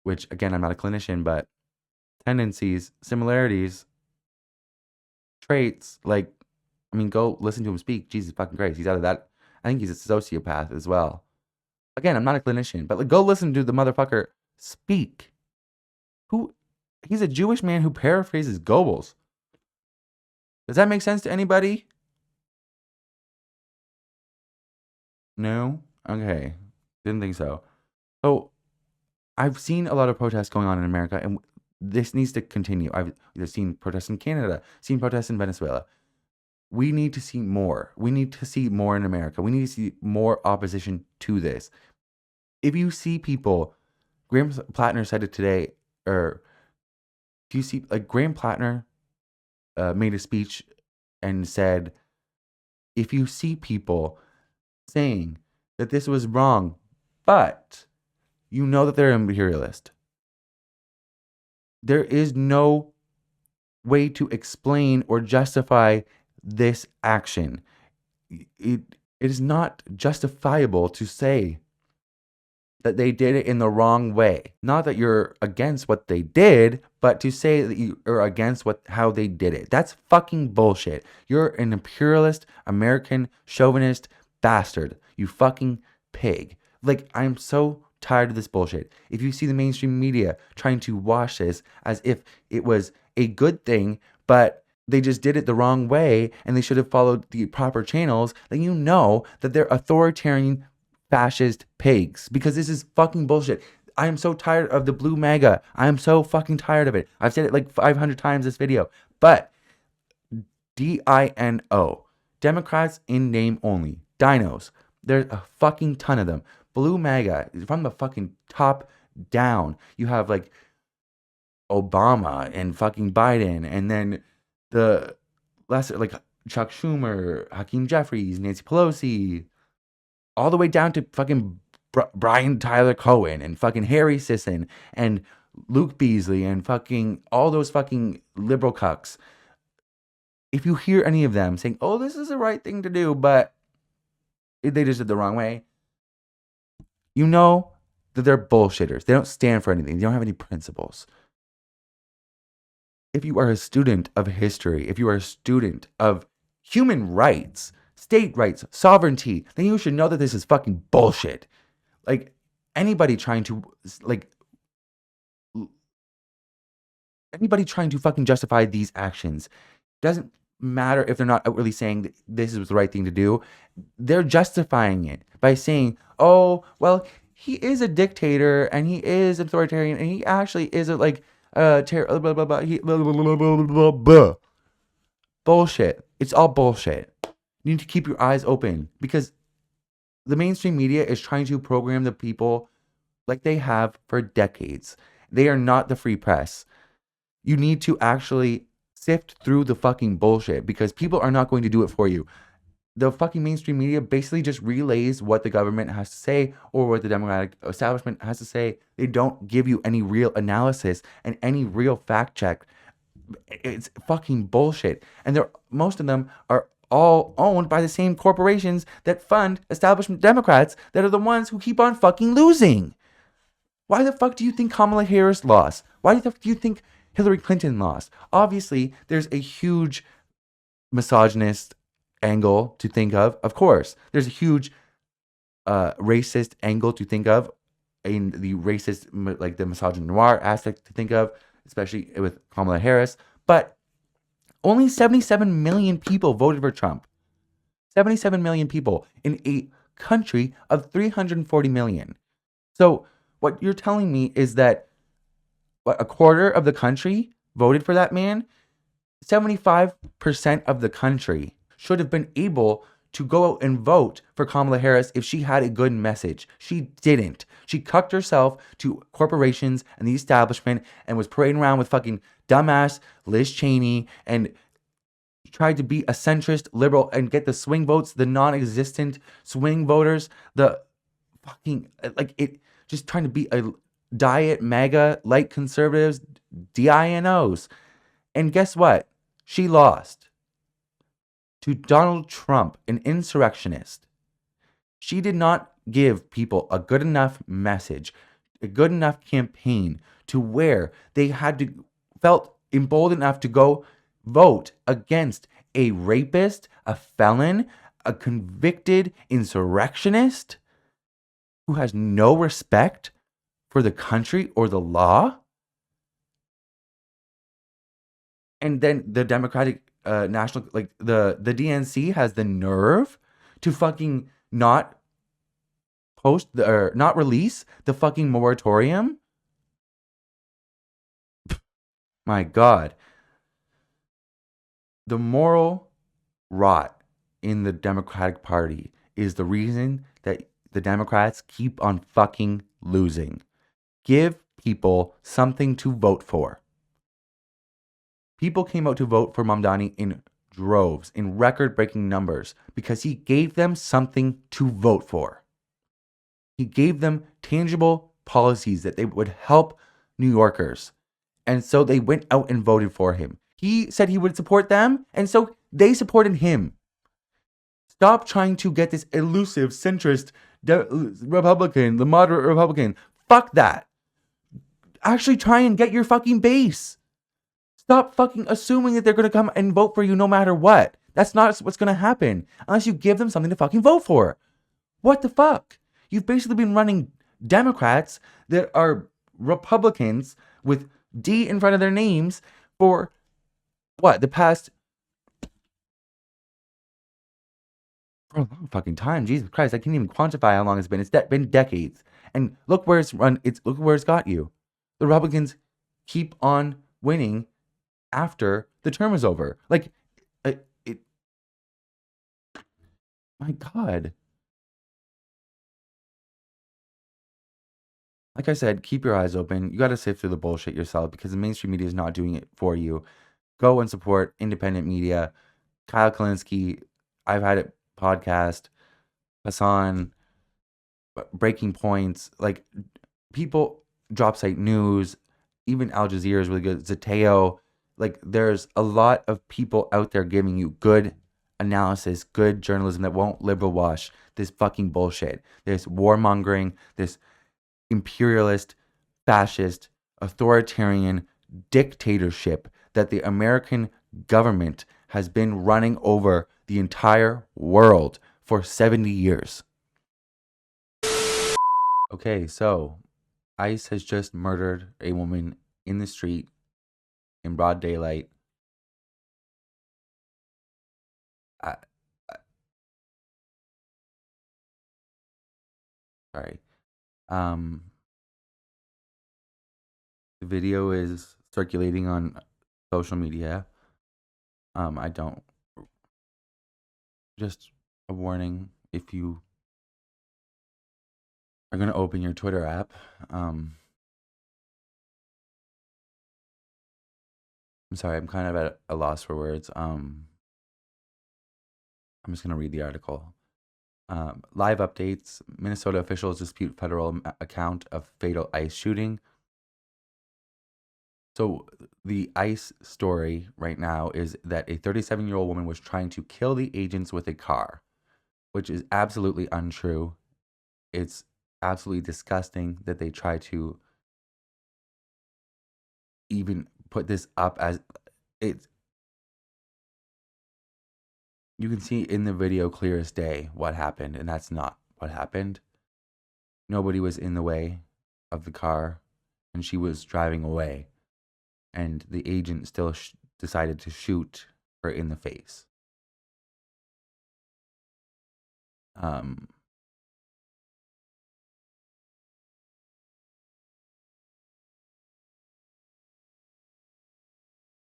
which, again, I'm not a clinician, but tendencies, similarities, traits, like, I mean, go listen to him speak. Jesus fucking Christ. He's out of that. I think he's a sociopath as well. Again, I'm not a clinician, but like, go listen to the motherfucker speak. Who? He's a Jewish man who paraphrases Goebbels. Does that make sense to anybody? No? Okay. Didn't think so. So, I've seen a lot of protests going on in America, and this needs to continue. I've seen protests in Canada, seen protests in Venezuela. We need to see more. We need to see more in America. We need to see more opposition to this. If you see people, Graham Plattner said it today, or if you see, like, Graham Plattner made a speech and said, if you see people saying that this was wrong, but you know that they're imperialist, there is no way to explain or justify this action. It is not justifiable to say that they did it in the wrong way. Not that you're against what they did, but to say that you are against how they did it. That's fucking bullshit. You're an imperialist, American, chauvinist bastard. You fucking pig. Like, I'm so tired of this bullshit. If you see the mainstream media trying to wash this as if it was a good thing, but they just did it the wrong way and they should have followed the proper channels, then you know that they're authoritarian fascist pigs, because this is fucking bullshit. I am so tired of the blue MAGA. I am so fucking tired of it. I've said it like 500 times this video. But DINO, Democrats in name only, dinos. There's a fucking ton of them. Blue MAGA, from the fucking top down. You have like Obama and fucking Biden, and then the lesser, like Chuck Schumer, Hakeem Jeffries, Nancy Pelosi, all the way down to fucking Brian Tyler Cohen and fucking Harry Sisson and Luke Beasley and fucking all those fucking liberal cucks. If you hear any of them saying, oh, this is the right thing to do, but they just did the wrong way, you know that they're bullshitters. They don't stand for anything. They don't have any principles. If you are a student of history, if you are a student of human rights, state rights, sovereignty, then you should know that this is fucking bullshit. Like, anybody trying to, like, anybody trying to fucking justify these actions doesn't matter if they're not outwardly saying that this is the right thing to do. They're justifying it by saying, oh, well, he is a dictator and he is authoritarian and he actually is a blah, blah, blah, blah, blah, blah, blah, blah, blah, blah. Bullshit. It's all bullshit. You need to keep your eyes open because the mainstream media is trying to program the people like they have for decades. They are not the free press. You need to actually sift through the fucking bullshit because people are not going to do it for you. The fucking mainstream media basically just relays what the government has to say or what the Democratic establishment has to say. They don't give you any real analysis and any real fact check. It's fucking bullshit. And most of them are all owned by the same corporations that fund establishment Democrats that are the ones who keep on fucking losing. Why the fuck do you think Kamala Harris lost? Why the fuck do you think Hillary Clinton lost? Obviously, there's a huge misogynist angle to think of. Of course, there's a huge racist angle to think of in the racist, like the misogynoir aspect to think of, especially with Kamala Harris. But only 77 million people voted for Trump. 77 million people in a country of 340 million. So what you're telling me is that a quarter of the country voted for that man? 75% of the country should have been able to go out and vote for Kamala Harris if she had a good message. She didn't. She cucked herself to corporations and the establishment and was parading around with fucking dumbass Liz Cheney and tried to be a centrist liberal and get the swing votes, the non-existent swing voters, the fucking, like, it just trying to be a diet MAGA light conservatives, DINOs. And guess what? She lost to Donald Trump, an insurrectionist. She did not give people a good enough message, a good enough campaign to where they felt emboldened enough to go vote against a rapist, a felon, a convicted insurrectionist who has no respect for the country or the law. And then the Democratic National, like the DNC has the nerve to fucking not not release the fucking moratorium. My God. The moral rot in the Democratic Party is the reason that the Democrats keep on fucking losing. Give people something to vote for. People came out to vote for Mamdani in droves, in record-breaking numbers, because he gave them something to vote for. He gave them tangible policies that they would help New Yorkers. And so they went out and voted for him. He said he would support them, and so they supported him. Stop trying to get this elusive centrist Republican, the moderate Republican. Fuck that. Actually try and get your fucking base. Stop fucking assuming that they're going to come and vote for you no matter what. That's not what's going to happen unless you give them something to fucking vote for. What the fuck? You've basically been running Democrats that are Republicans with D in front of their names for what? The past for a long fucking time. Jesus Christ, I can't even quantify how long it's been. It's been decades. And look where it's run. Look where it's got you. The Republicans keep on winning after the term is over. Like, my God. Like I said, keep your eyes open. You got to sift through the bullshit yourself because the mainstream media is not doing it for you. Go and support independent media. Kyle Kalinske, I've had it podcast. Hassan, Breaking Points. Like, people, Drop Site News, even Al Jazeera is really good. Zateo. Like, there's a lot of people out there giving you good analysis, good journalism that won't liberal wash this fucking bullshit. This warmongering, this imperialist, fascist, authoritarian dictatorship that the American government has been running over the entire world for 70 years. Okay, so ICE has just murdered a woman in the street in broad daylight. I, sorry. Um, the video is circulating on social media. I don't. Just a warning: if you are gonna open your Twitter app, I'm sorry. I'm kind of at a loss for words. I'm just gonna read the article. Live updates: Minnesota officials dispute federal account of fatal ICE shooting. So the ICE story right now is that a 37-year-old woman was trying to kill the agents with a car, which is absolutely untrue. It's absolutely disgusting that they try to even put this up as it's. You can see in the video clear as day what happened, and that's not what happened. Nobody was in the way of the car, and she was driving away, and the agent still decided to shoot her in the face. Um,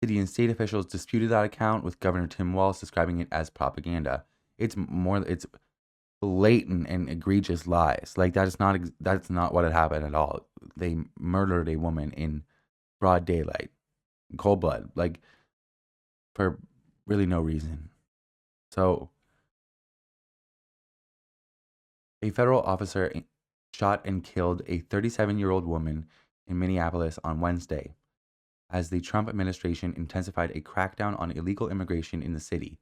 City and state officials disputed that account, with Governor Tim Walz describing it as propaganda. It's blatant and egregious lies. Like that's not what had happened at all. They murdered a woman in broad daylight, cold blood, like for really no reason. So a federal officer shot and killed a 37-year-old woman in Minneapolis on Wednesday as the Trump administration intensified a crackdown on illegal immigration in the city.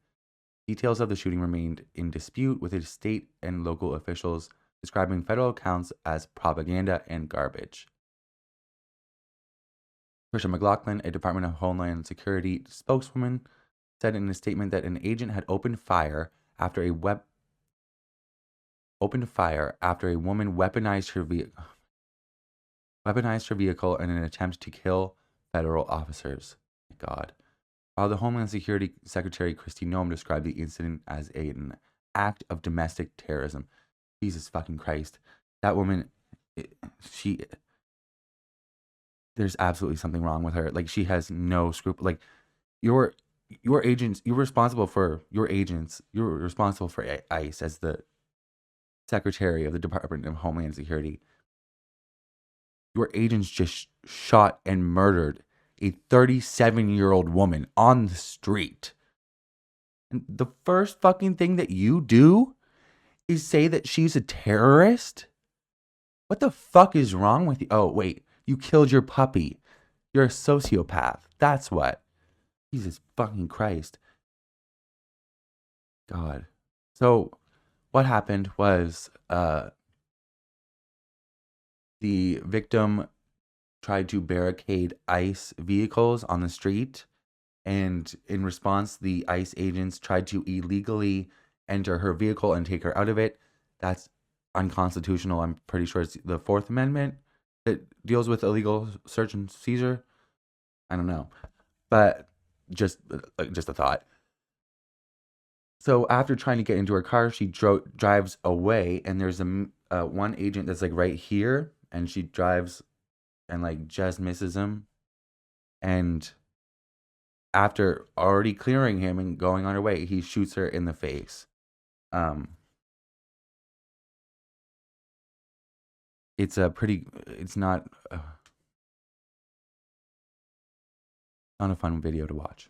Details of the shooting remained in dispute, with its state and local officials describing federal accounts as propaganda and garbage. Tricia McLaughlin, a Department of Homeland Security spokeswoman, said in a statement that an agent had opened fire after a woman weaponized her vehicle in an attempt to kill federal officers. God. While the Homeland Security Secretary Kristi Noem described the incident as an act of domestic terrorism. Jesus fucking Christ. That woman, she, there's absolutely something wrong with her. Like, she has no scruple. Like, your agents, you're responsible for ICE as the Secretary of the Department of Homeland Security. Your agents just shot and murdered a 37-year-old woman on the street. And the first fucking thing that you do is say that she's a terrorist? What the fuck is wrong with you? Oh, wait, you killed your puppy. You're a sociopath. That's what. Jesus fucking Christ. God. So what happened was the victim tried to barricade ICE vehicles on the street, and in response, the ICE agents tried to illegally enter her vehicle and take her out of it. That's unconstitutional. I'm pretty sure it's the Fourth Amendment that deals with illegal search and seizure. I don't know, but just a thought. So after trying to get into her car, she drives away, and there's a one agent that's like right here, and she drives and like just misses him. And after already clearing him and going on her way, he shoots her in the face. It's not not a fun video to watch.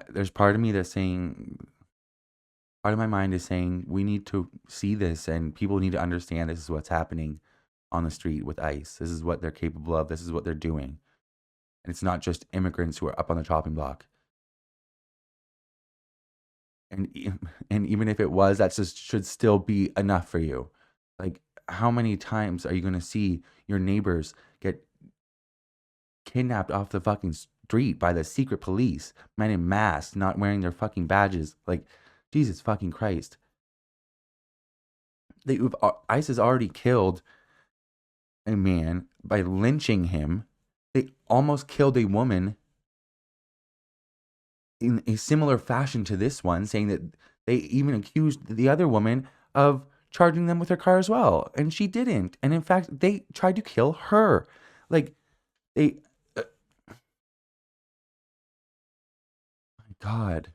There's part of me that's saying, part of my mind is saying we need to see this, and people need to understand this is what's happening on the street with ICE. This is what they're capable of. This is what they're doing. And it's not just immigrants who are up on the chopping block. And even if it was, that just should still be enough for you. Like, how many times are you going to see your neighbors get kidnapped off the fucking street by the secret police, men in masks, not wearing their fucking badges? Like, Jesus fucking Christ. ICE has already killed a man by lynching him. They almost killed a woman in a similar fashion to this one, saying that they even accused the other woman of charging them with her car as well, and she didn't. And in fact, they tried to kill her. Like they, my God.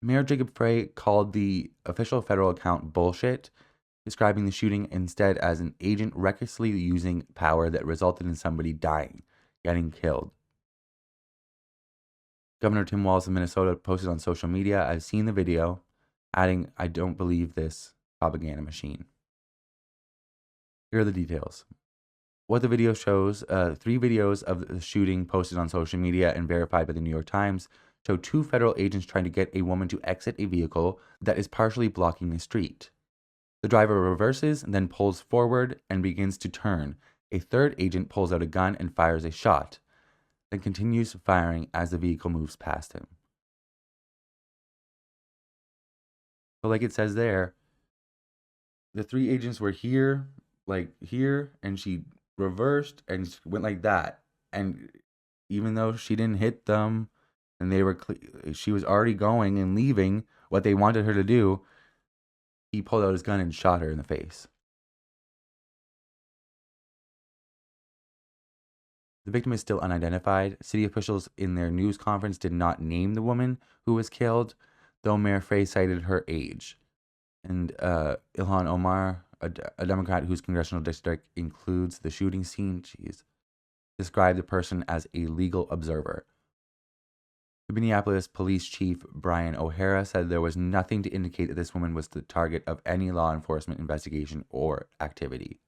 Mayor Jacob Frey called the official federal account bullshit, describing the shooting instead as an agent recklessly using power that resulted in somebody dying, getting killed. Governor Tim Walz of Minnesota posted on social media, "I've seen the video," adding, "I don't believe this propaganda machine." Here are the details. What the video shows, 3 videos of the shooting posted on social media and verified by the New York Times show 2 federal agents trying to get a woman to exit a vehicle that is partially blocking the street. The driver reverses, then pulls forward and begins to turn. A third agent pulls out a gun and fires a shot, then continues firing as the vehicle moves past him. So like it says there, the 3 agents were here, like here, and she reversed and went like that. And even though she didn't hit them and she was already going and leaving what they wanted her to do, he pulled out his gun and shot her in the face. The victim is still unidentified. City officials in their news conference did not name the woman who was killed, though Mayor Frey cited her age. And Ilhan Omar, a Democrat whose congressional district includes the shooting scene, described the person as a legal observer. The Minneapolis police chief, Brian O'Hara, said there was nothing to indicate that this woman was the target of any law enforcement investigation or activity.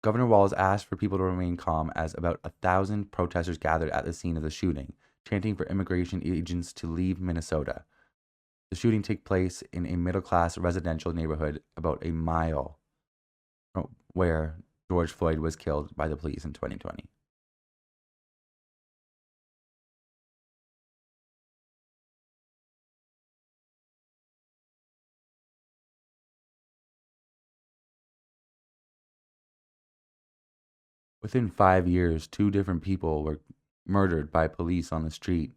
Governor Walz asked for people to remain calm as about 1,000 protesters gathered at the scene of the shooting, chanting for immigration agents to leave Minnesota. The shooting took place in a middle-class residential neighborhood about a mile from where George Floyd was killed by the police in 2020. Within 5 years, 2 different people were murdered by police on the street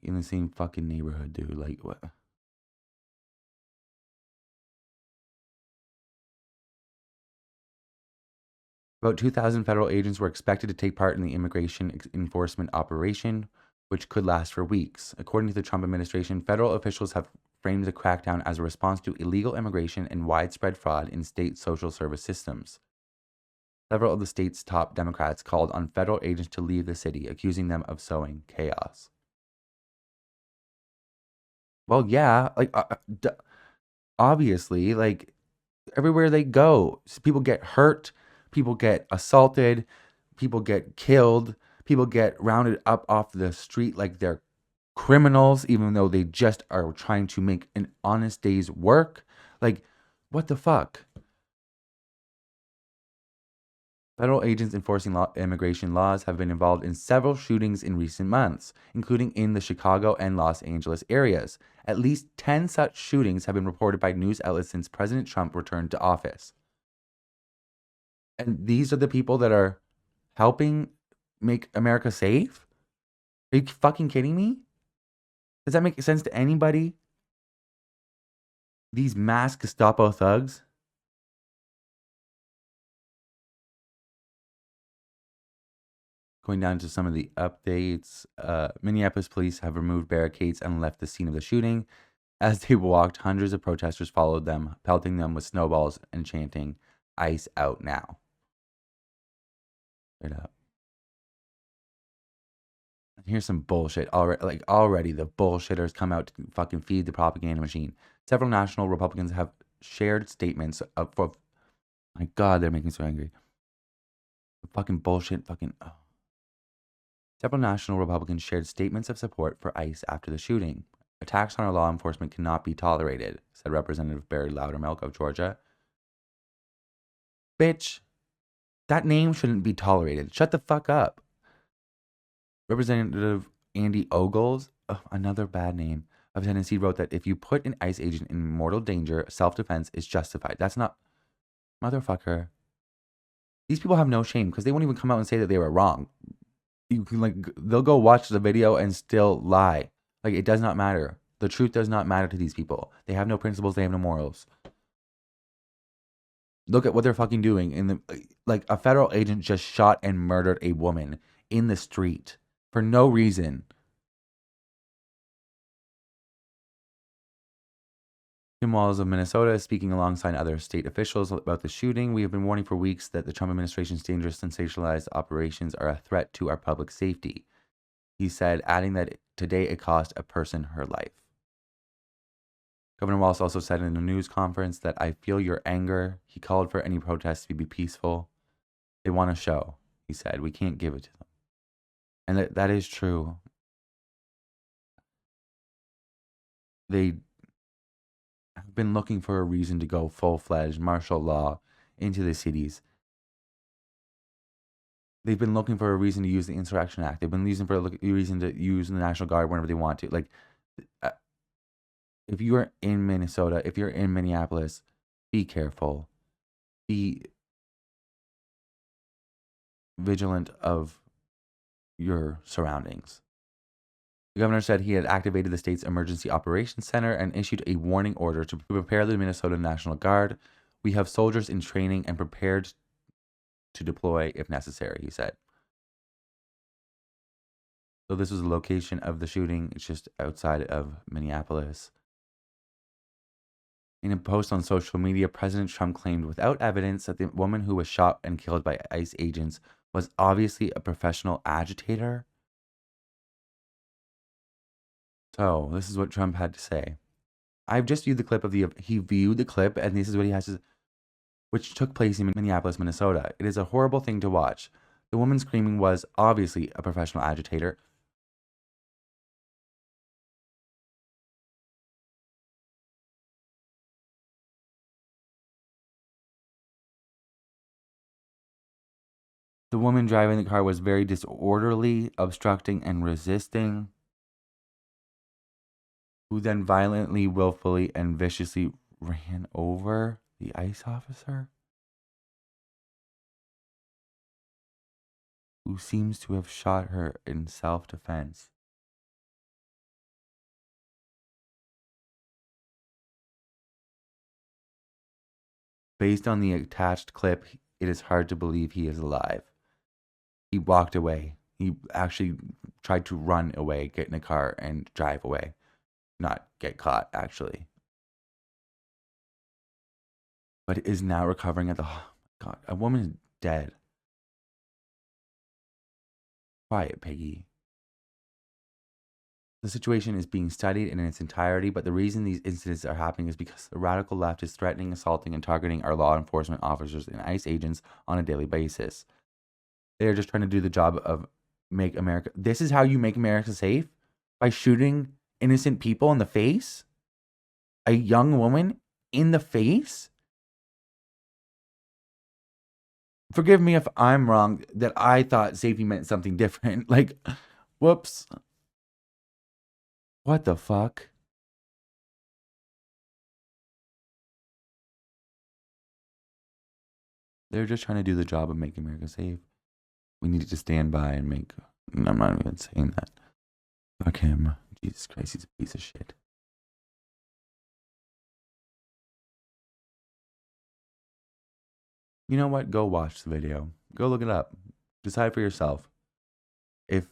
in the same fucking neighborhood, dude. Like, what? About 2,000 federal agents were expected to take part in the immigration enforcement operation, which could last for weeks. According to the Trump administration, federal officials have framed the crackdown as a response to illegal immigration and widespread fraud in state social service systems. Several of the state's top Democrats called on federal agents to leave the city, accusing them of sowing chaos. Well, yeah, like obviously, like everywhere they go, people get hurt, people get assaulted, people get killed, people get rounded up off the street like they're criminals, even though they just are trying to make an honest day's work. Like, what the fuck? Federal agents enforcing immigration laws have been involved in several shootings in recent months, including in the Chicago and Los Angeles areas. At least 10 such shootings have been reported by news outlets since President Trump returned to office. And these are the people that are helping make America safe? Are you fucking kidding me? Does that make sense to anybody? These mass Gestapo thugs? Going down to some of the updates, Minneapolis police have removed barricades and left the scene of the shooting. As they walked, hundreds of protesters followed them, pelting them with snowballs and chanting, "ICE out now." Straight up. Here's some bullshit. Already the bullshitters come out to fucking feed the propaganda machine. Several national Republicans have shared statements for. My God, they're making me so angry. The fucking bullshit, fucking. Oh. Several national Republicans shared statements of support for ICE after the shooting. "Attacks on our law enforcement cannot be tolerated," said Representative Barry Loudermilk of Georgia. Bitch, that name shouldn't be tolerated. Shut the fuck up. Representative Andy Ogles, another bad name, of Tennessee, wrote that if you put an ICE agent in mortal danger, self-defense is justified. That's not... Motherfucker. These people have no shame because they won't even come out and say that they were wrong. You can they'll go watch the video and still lie. Like, it does not matter. The truth does not matter to these people. They have no principles. They have no morals. Look at what they're fucking doing. Like, a federal agent just shot and murdered a woman in the street for no reason. Tim Walz of Minnesota is speaking alongside other state officials about the shooting. We have been warning for weeks that the Trump administration's dangerous, sensationalized operations are a threat to our public safety. He said, adding that today it cost a person her life. Governor Walz also said in a news conference that I feel your anger. He called for any protests to be peaceful. They want a show, he said. We can't give it to them. And that is true. They have been looking for a reason to go full-fledged martial law into the cities. They've been looking for a reason to use the Insurrection Act. They've been using for a reason to use the National Guard whenever they want to. Like, if you are in Minnesota, if you're in Minneapolis, be careful. Be vigilant of your surroundings. The governor said he had activated the state's emergency operations center and issued a warning order to prepare the Minnesota National Guard. We have soldiers in training and prepared to deploy if necessary, he said. So this was the location of the shooting. It's just outside of Minneapolis. In a post on social media, President Trump claimed without evidence that the woman who was shot and killed by ICE agents was obviously a professional agitator. So this is what Trump had to say. I've just viewed the clip of he viewed the clip, and this is what he has to, which took place in Minneapolis, Minnesota. It is a horrible thing to watch. The woman screaming was obviously a professional agitator. The woman driving the car was very disorderly, obstructing and resisting, who then violently, willfully, and viciously ran over the ICE officer, who seems to have shot her in self-defense. Based on the attached clip, it is hard to believe he is alive. He walked away. He actually tried to run away, get in a car, and drive away. Not get caught, actually. But is now recovering at the... Oh my God, a woman is dead. Quiet, Peggy. The situation is being studied in its entirety, but the reason these incidents are happening is because the radical left is threatening, assaulting, and targeting our law enforcement officers and ICE agents on a daily basis. They are just trying to do the job of make America... This is how you make America safe? By shooting innocent people in the face? A young woman in the face? Forgive me if I'm wrong, that I thought safety meant something different. Like, whoops. What the fuck? They're just trying to do the job of making America safe. We need to stand by and make... I'm not even saying that. Fuck him. Jesus Christ, he's a piece of shit. You know what? Go watch the video. Go look it up. Decide for yourself. If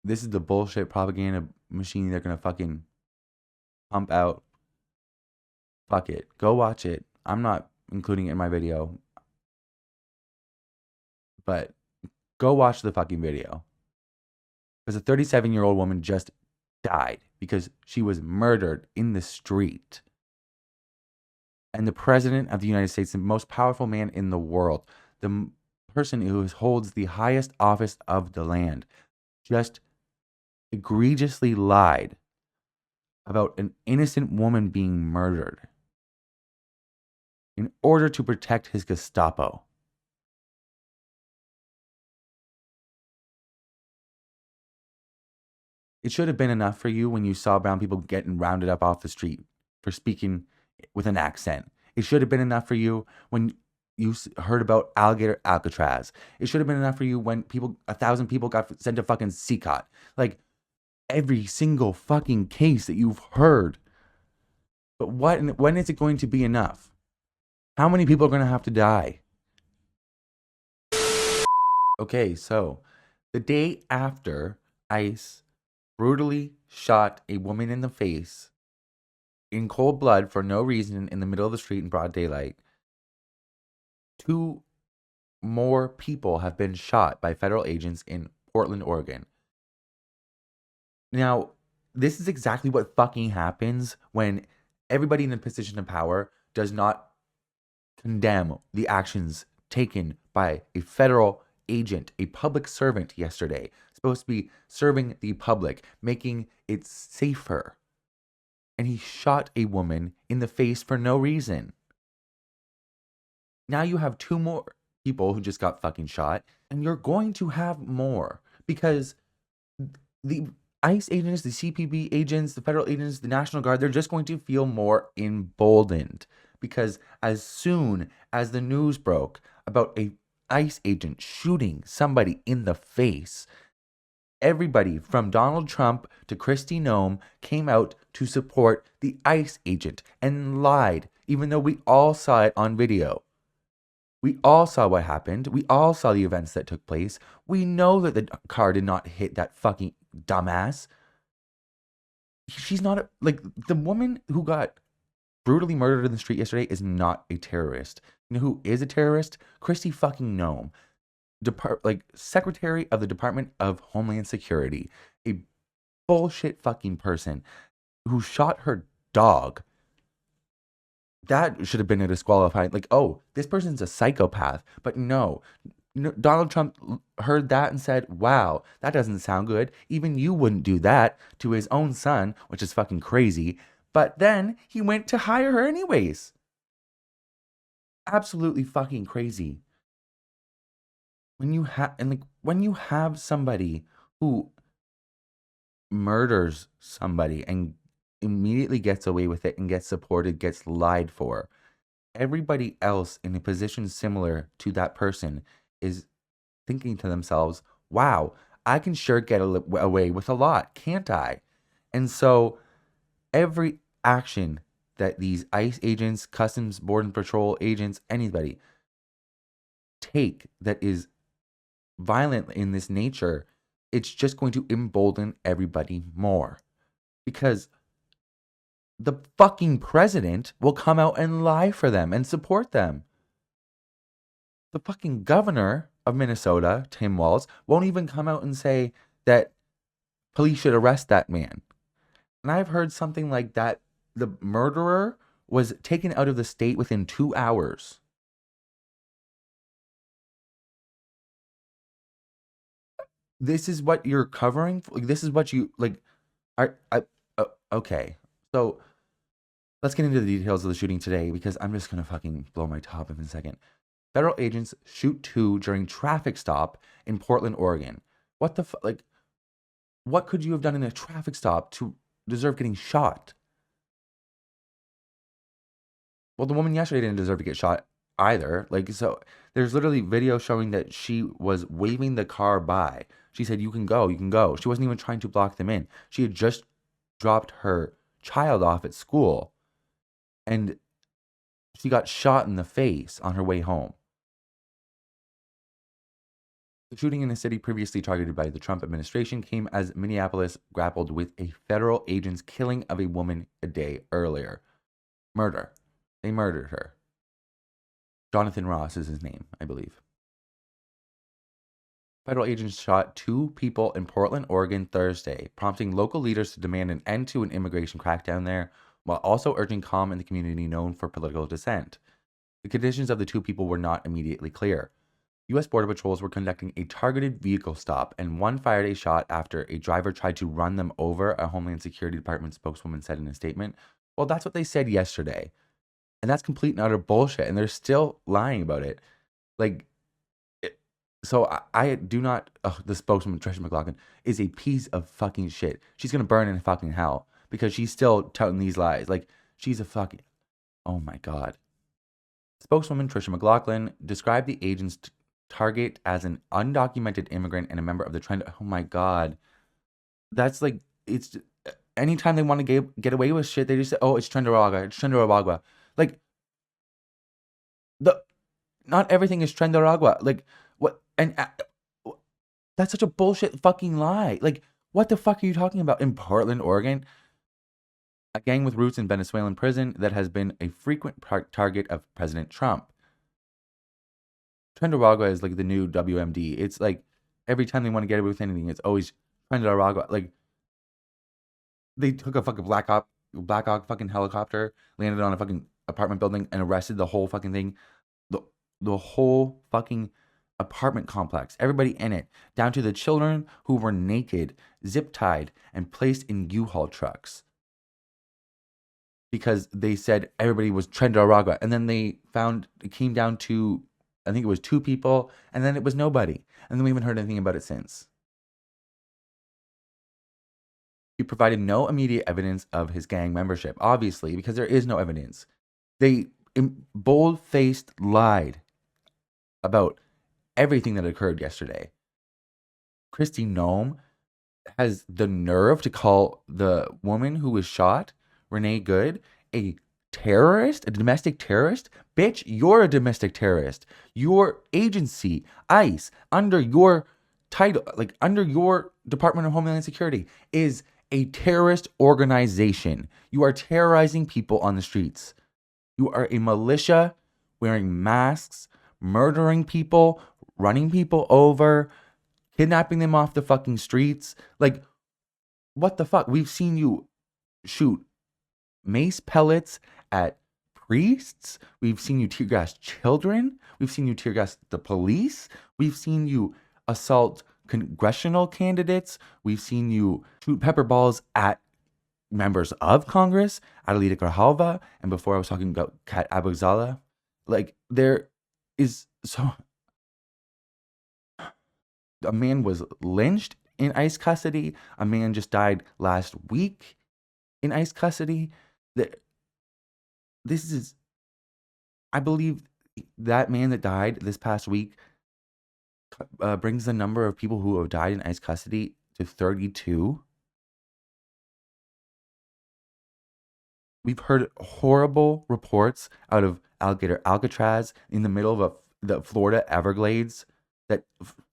this is the bullshit propaganda machine they're gonna fucking pump out, fuck it. Go watch it. I'm not including it in my video. But go watch the fucking video. Because a 37-year-old woman just died because she was murdered in the street. And the president of the United States, the most powerful man in the world, the person who holds the highest office of the land, just egregiously lied about an innocent woman being murdered in order to protect his Gestapo. It should have been enough for you when you saw brown people getting rounded up off the street for speaking with an accent. It should have been enough for you when heard about alligator Alcatraz. It should have been enough for you when 1,000 people got sent to fucking CCOT. Like, every single fucking case that you've heard. But when is it going to be enough? How many people are going to have to die? Okay, so the day after ICE brutally shot a woman in the face in cold blood for no reason in the middle of the street in broad daylight, 2 more people have been shot by federal agents in Portland, Oregon. Now, this is exactly what fucking happens when everybody in a position of power does not condemn the actions taken by a federal agent, a public servant yesterday, supposed to be serving the public, making it safer. And he shot a woman in the face for no reason. Now you have 2 more people who just got fucking shot, and you're going to have more because the ICE agents, the CPB agents, the federal agents, the National Guard, they're just going to feel more emboldened because as soon as the news broke about a ICE agent shooting somebody in the face, everybody from Donald Trump to Kristi Noem came out to support the ICE agent and lied, even though we all saw it on video. We all saw what happened. We all saw the events that took place. We know that the car did not hit that fucking dumbass. She's not like the woman who got brutally murdered in the street yesterday is not a terrorist. You know who is a terrorist? Kristi fucking Noem, Secretary of the Department of Homeland Security, a bullshit fucking person who shot her dog. That should have been a disqualified, like, oh, this person's a psychopath. But no, Donald Trump heard that and said, wow, that doesn't sound good. Even you wouldn't do that to his own son, which is fucking crazy. But then he went to hire her anyways. Absolutely fucking crazy. When you have somebody who murders somebody and immediately gets away with it and gets supported, gets lied for, everybody else in a position similar to that person is thinking to themselves, wow, I can sure get away with a lot, can't I? And so every action that these ICE agents, Customs, Border and Patrol agents, anybody take that is violent in this nature, it's just going to embolden everybody more. Because the fucking president will come out and lie for them and support them. The fucking governor of Minnesota, Tim Walz, won't even come out and say that police should arrest that man. And I've heard something like that the murderer was taken out of the state within 2 hours. This is what you're covering? This is what you, like, okay. So let's get into the details of the shooting today because I'm just going to fucking blow my top in a second. Federal agents shoot 2 during traffic stop in Portland, Oregon. What the like, what could you have done in a traffic stop to deserve getting shot? Well, the woman yesterday didn't deserve to get shot either. Like, so there's literally video showing that she was waving the car by. She said, you can go, you can go. She wasn't even trying to block them in. She had just dropped her child off at school and she got shot in the face on her way home. The shooting in a city previously targeted by the Trump administration came as Minneapolis grappled with a federal agent's killing of a woman a day earlier. Murder. They murdered her. Jonathan Ross is his name, I believe. Federal agents shot 2 people in Portland, Oregon Thursday, prompting local leaders to demand an end to an immigration crackdown there, while also urging calm in the community known for political dissent. The conditions of the 2 people were not immediately clear. U.S. Border Patrols were conducting a targeted vehicle stop, and one fired a shot after a driver tried to run them over, a Homeland Security Department spokeswoman said in a statement. Well, that's what they said yesterday. And that's complete and utter bullshit, and they're still lying about it. Like, so I do not, the spokeswoman, Tricia McLaughlin, is a piece of fucking shit. She's going to burn in fucking hell because she's still touting these lies. Like, she's a fucking, oh my God. Spokeswoman Tricia McLaughlin described the agent's target as an undocumented immigrant and a member of the trend. Oh my God. That's like, it's anytime they want to get away with shit, they just say, oh, it's Trendaraga. It's Trendaraga. Like, the not everything is Trendaraga. Like, what? And that's such a bullshit fucking lie. Like, what the fuck are you talking about? In Portland, Oregon, a gang with roots in Venezuelan prison that has been a frequent target of President Trump. Trendaraga is like the new WMD. It's like every time they want to get away with anything, it's always Trendaraga. Like, they took a fucking Black Hawk fucking helicopter, landed on a fucking apartment building, and arrested the whole fucking thing. The the whole fucking apartment complex, everybody in it, down to the children who were naked, zip tied, and placed in U-Haul trucks because they said everybody was Trendaraga. And then they found it came down to, I think it was 2 people, and then it was nobody. And then we haven't heard anything about it since. He provided no immediate evidence of his gang membership, obviously, because there is no evidence. They bold-faced lied about everything that occurred yesterday. Kristi Noem has the nerve to call the woman who was shot, Renee Good, a terrorist, a domestic terrorist. Bitch, you're a domestic terrorist. Your agency, ICE, under your title, like under your Department of Homeland Security, is a terrorist organization. You are terrorizing people on the streets. You are a militia wearing masks, murdering people, running people over, kidnapping them off the fucking streets. Like, what the fuck? We've seen you shoot mace pellets at priests. We've seen you tear gas children. We've seen you tear gas the police. We've seen you assault congressional candidates. We've seen you shoot pepper balls at members of Congress, Adelita Grijalva, and before I was talking about Kat Abugzala. Like, there is so... A man was lynched in ICE custody. A man just died last week in ICE custody. This is, I believe, that man that died this past week brings the number of people who have died in ICE custody to 32. We've heard horrible reports out of Alligator Alcatraz in the middle of the Florida Everglades that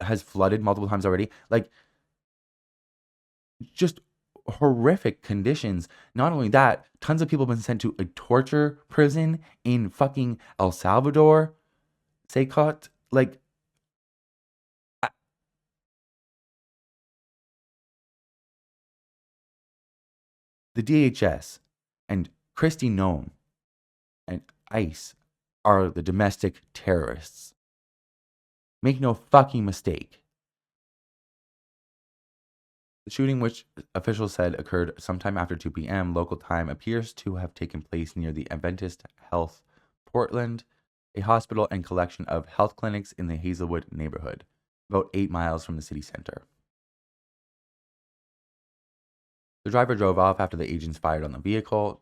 has flooded multiple times already. Like, just horrific conditions. Not only that, tons of people have been sent to a torture prison in fucking El Salvador, Secot. Like, the DHS and Kristi Noem and ICE are the domestic terrorists. Make no fucking mistake. The shooting, which officials said occurred sometime after 2 p.m. local time, appears to have taken place near the Adventist Health Portland, a hospital and collection of health clinics in the Hazelwood neighborhood, about 8 miles from the city center. The driver drove off after the agents fired on the vehicle,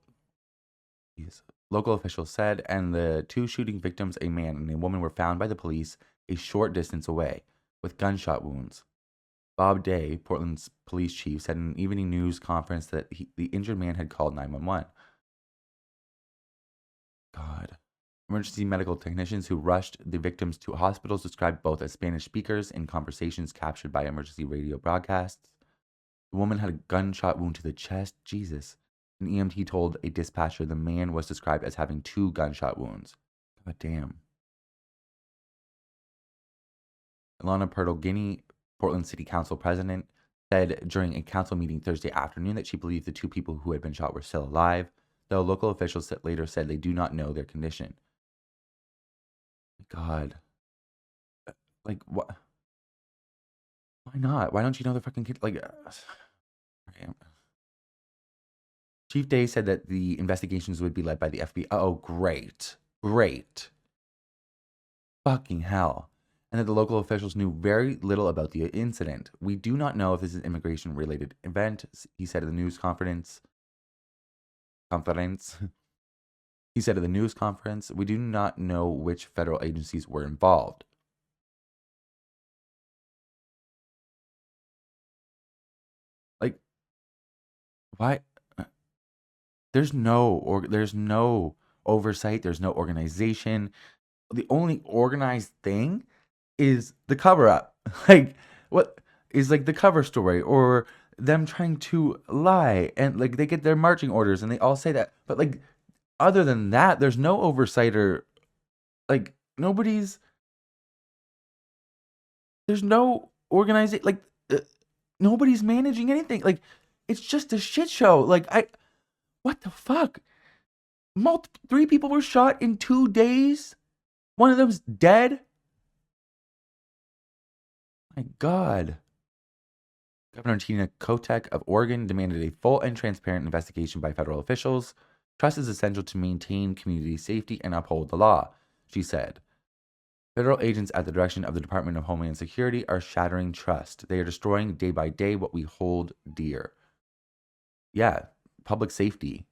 local officials said, and the 2 shooting victims, a man and a woman, were found by the police a short distance away with gunshot wounds. Bob Day, Portland's police chief, said in an evening news conference that the injured man had called 911. God. Emergency medical technicians who rushed the victims to hospitals described both as Spanish speakers in conversations captured by emergency radio broadcasts. The woman had a gunshot wound to the chest. Jesus. An EMT told a dispatcher the man was described as having 2 gunshot wounds. God damn. Ilana Pertolgini, Portland City Council president, said during a council meeting Thursday afternoon that she believed the 2 people who had been shot were still alive, though local officials later said they do not know their condition. God. Like, what? Why not? Why don't you know the fucking kid? Like, Chief Day said that the investigations would be led by the FBI. Oh, great. Great. Fucking hell. And that the local officials knew very little about the incident. We do not know if this is an immigration-related event, he said at the news conference. He said at the news conference, "We do not know which federal agencies were involved." Like, why? There's no oversight. There's no organization. The only organized thing is the cover up. Like, what is like the cover story or them trying to lie and like they get their marching orders and they all say that. But like, other than that, there's no oversight or like there's no organizing, like, nobody's managing anything. Like, it's just a shit show. Like, what the fuck? Three people were shot in 2 days. One of them's dead. My God. Governor Tina Kotek of Oregon demanded a full and transparent investigation by federal officials. Trust is essential to maintain community safety and uphold the law, she said. Federal agents at the direction of the Department of Homeland Security are shattering trust. They are destroying day by day what we hold dear. Yeah, public safety.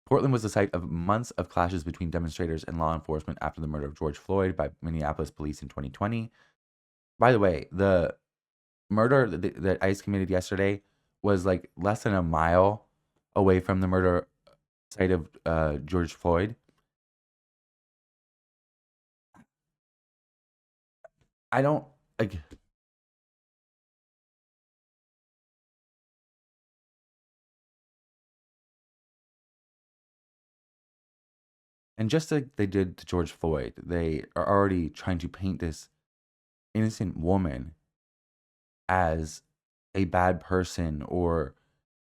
Portland was the site of months of clashes between demonstrators and law enforcement after the murder of George Floyd by Minneapolis police in 2020. By the way, the murder that ICE committed yesterday was like less than a mile away from the murder site of George Floyd. I don't like. And just like they did to George Floyd, they are already trying to paint this innocent woman as a bad person or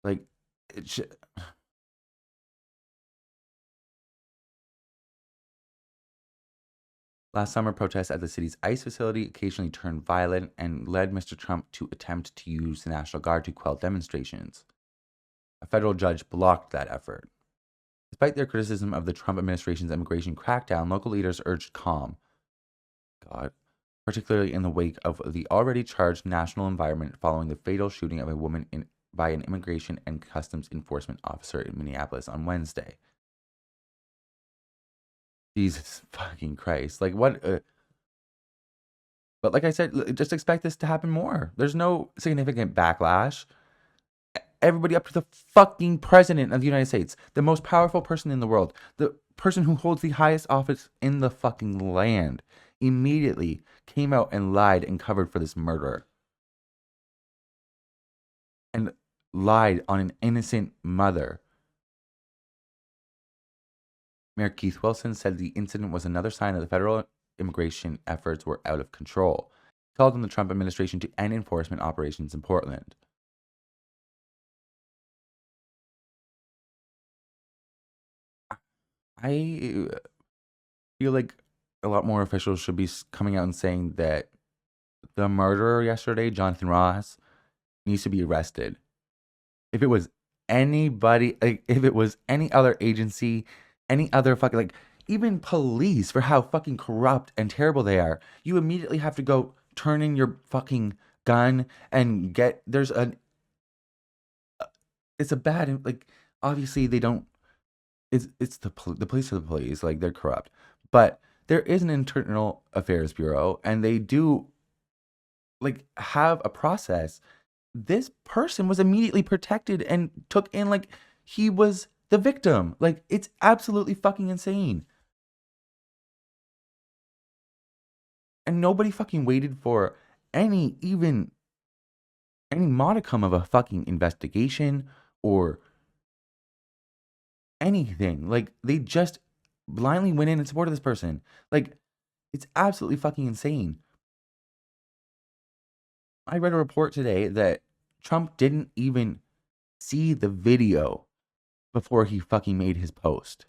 like it's last summer protests at the city's ICE facility occasionally turned violent and led Mr. Trump to attempt to use the National Guard to quell demonstrations. A federal judge blocked that effort. Despite their criticism of the Trump administration's immigration crackdown, local leaders urged calm. God, particularly in the wake of the already charged national environment following the fatal shooting of a woman by an immigration and customs enforcement officer in Minneapolis on Wednesday. Jesus fucking Christ. Like, what? But like I said, just expect this to happen more. There's no significant backlash. Everybody up to the fucking president of the United States, the most powerful person in the world, the person who holds the highest office in the fucking land, immediately came out and lied and covered for this murder. And lied on an innocent mother. Mayor Keith Wilson said the incident was another sign that the federal immigration efforts were out of control. He called on the Trump administration to end enforcement operations in Portland. I feel like a lot more officials should be coming out and saying that the murderer yesterday, Jonathan Ross, needs to be arrested. If it was anybody, like if it was any other agency, any other fucking like even police for how fucking corrupt and terrible they are, you immediately have to go turn in your fucking gun and get it's a bad like obviously they don't it's the police are the police, like they're corrupt. But there is an internal affairs bureau and they do like have a process. This person was immediately protected and took in like he was the victim. Like it's absolutely fucking insane. And nobody fucking waited for even any modicum of a fucking investigation or anything. Like they just blindly went in and supported this person. Like it's absolutely fucking insane. I read a report today that Trump didn't even see the video before he fucking made his post.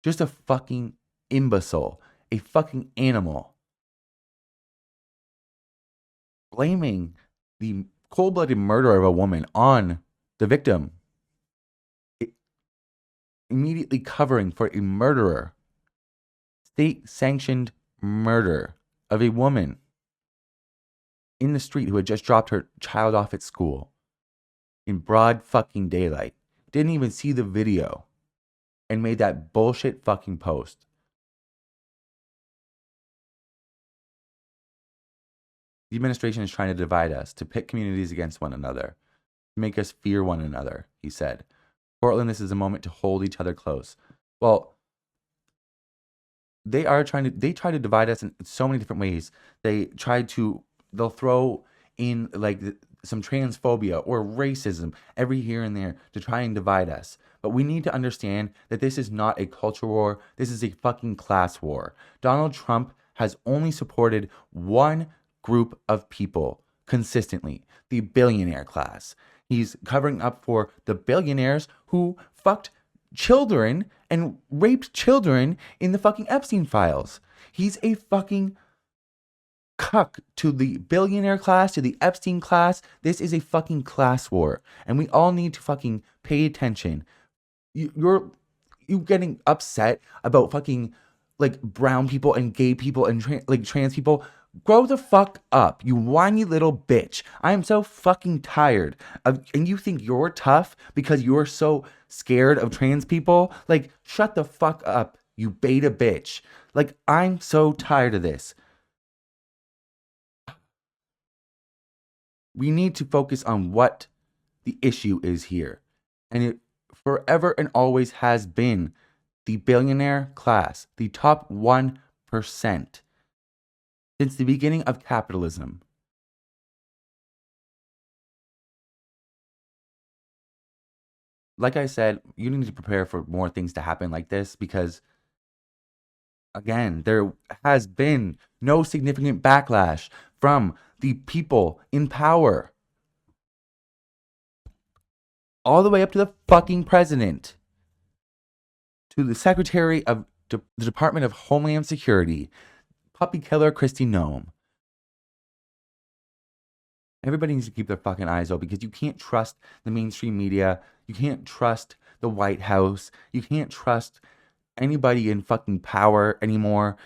Just a fucking imbecile, a fucking animal. Blaming the cold blooded murder of a woman on the victim. Immediately covering for a murderer. State sanctioned murder of a woman in the street who had just dropped her child off at school in broad fucking daylight. Didn't even see the video. and made that bullshit fucking post. The administration is trying to divide us, to pit communities against one another, to make us fear one another, he said. Portland, this is a moment to hold each other close. Well, they try to divide us in so many different ways. They'll throw in like some transphobia or racism every here and there to try and divide us. But we need to understand that this is not a culture war. This is a fucking class war. Donald Trump has only supported one group of people consistently, the billionaire class. He's covering up for the billionaires who fucked children and raped children in the fucking Epstein files. He's a fucking cuck to the billionaire class, to the Epstein class. This is a fucking class war, and we all need to fucking pay attention. You getting upset about fucking like brown people and gay people and trans people. Grow the fuck up, you whiny little bitch. I am so fucking tired of, and you think you're tough because you're so scared of trans people? Like, shut the fuck up, you beta bitch. Like, I'm so tired of this. We need to focus on what the issue is here. And it forever and always has been the billionaire class, the top 1%, since the beginning of capitalism. Like I said, you need to prepare for more things to happen like this because, again, there has been no significant backlash from the people in power, all the way up to the fucking president, to the Secretary of the Department of Homeland Security, puppy killer Kristi Noem. Everybody needs to keep their fucking eyes open because you can't trust the mainstream media. You can't trust the White House. You can't trust anybody in fucking power anymore.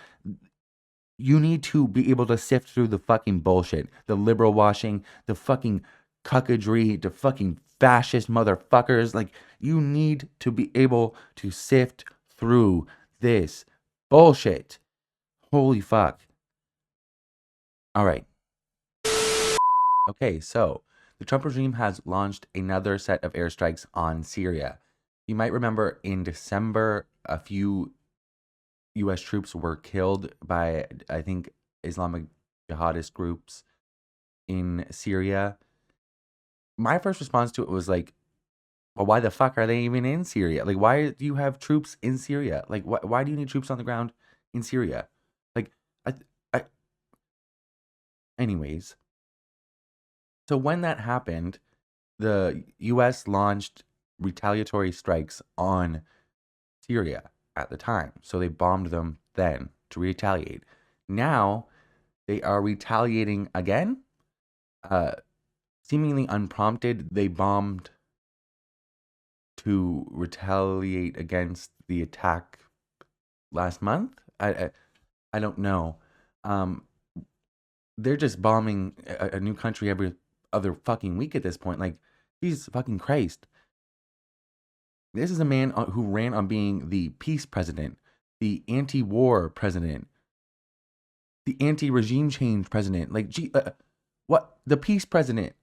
You need to be able to sift through the fucking bullshit, the liberal washing, the fucking cuckadry, the fucking fascist motherfuckers. Like, you need to be able to sift through this bullshit. Holy fuck. All right. Okay, so the Trump regime has launched another set of airstrikes on Syria. You might remember in December, a few U.S. troops were killed by, I think, Islamic jihadist groups in Syria. My first response to it was like, well, why the fuck are they even in Syria? Like, why do you have troops in Syria? Like, why do you need troops on the ground in Syria? Like, I, I, anyways. So when that happened, the U.S. launched retaliatory strikes on Syria at the time. So they bombed them then to retaliate. Now they are retaliating again. Seemingly unprompted, they bombed to retaliate against the attack last month. I don't know. They're just bombing a new country every other fucking week at this point. Like, Jesus fucking Christ. This is a man who ran on being the peace president, the anti-war president, the anti-regime change president. Like, what? The peace president?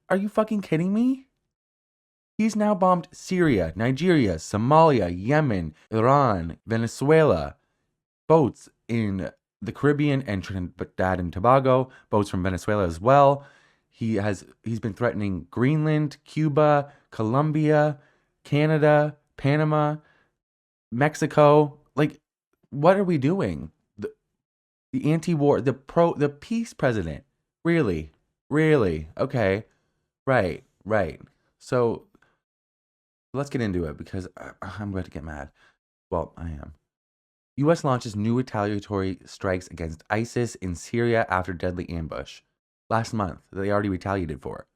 Are you fucking kidding me? He's now bombed Syria, Nigeria, Somalia, Yemen, Iran, Venezuela, boats in the Caribbean and Trinidad and Tobago, boats from Venezuela as well. He's been threatening Greenland, Cuba, Colombia, Canada, Panama, Mexico. Like, what are we doing? The anti-war, the peace president. Really? Really? Okay. Right. So let's get into it because I'm going to get mad. Well, I am. U.S. launches new retaliatory strikes against ISIS in Syria after deadly ambush. Last month, they already retaliated for.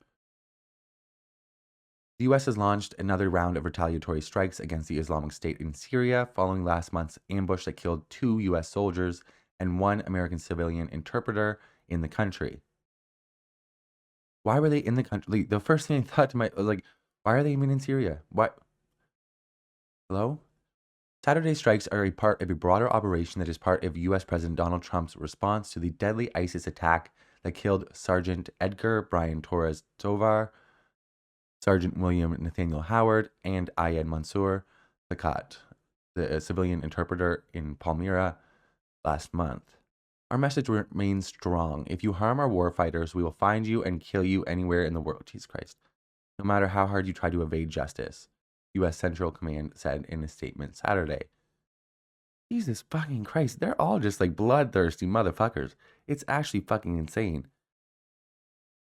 The U.S. has launched another round of retaliatory strikes against the Islamic State in Syria following last month's ambush that killed 2 U.S. soldiers and 1 American civilian interpreter in the country. Why were they in the country? The first thing I thought to my, like, why are they even in Syria? Why? Hello? Saturday strikes are a part of a broader operation that is part of U.S. President Donald Trump's response to the deadly ISIS attack that killed Sergeant Edgar Brian Torres Tovar, Sergeant William Nathaniel Howard, and Ayed Mansour Sakat, the civilian interpreter in Palmyra last month. Our message remains strong. If you harm our warfighters, we will find you and kill you anywhere in the world. Jesus Christ. No matter how hard you try to evade justice, U.S. Central Command said in a statement Saturday. Jesus fucking Christ. They're all just like bloodthirsty motherfuckers. It's actually fucking insane.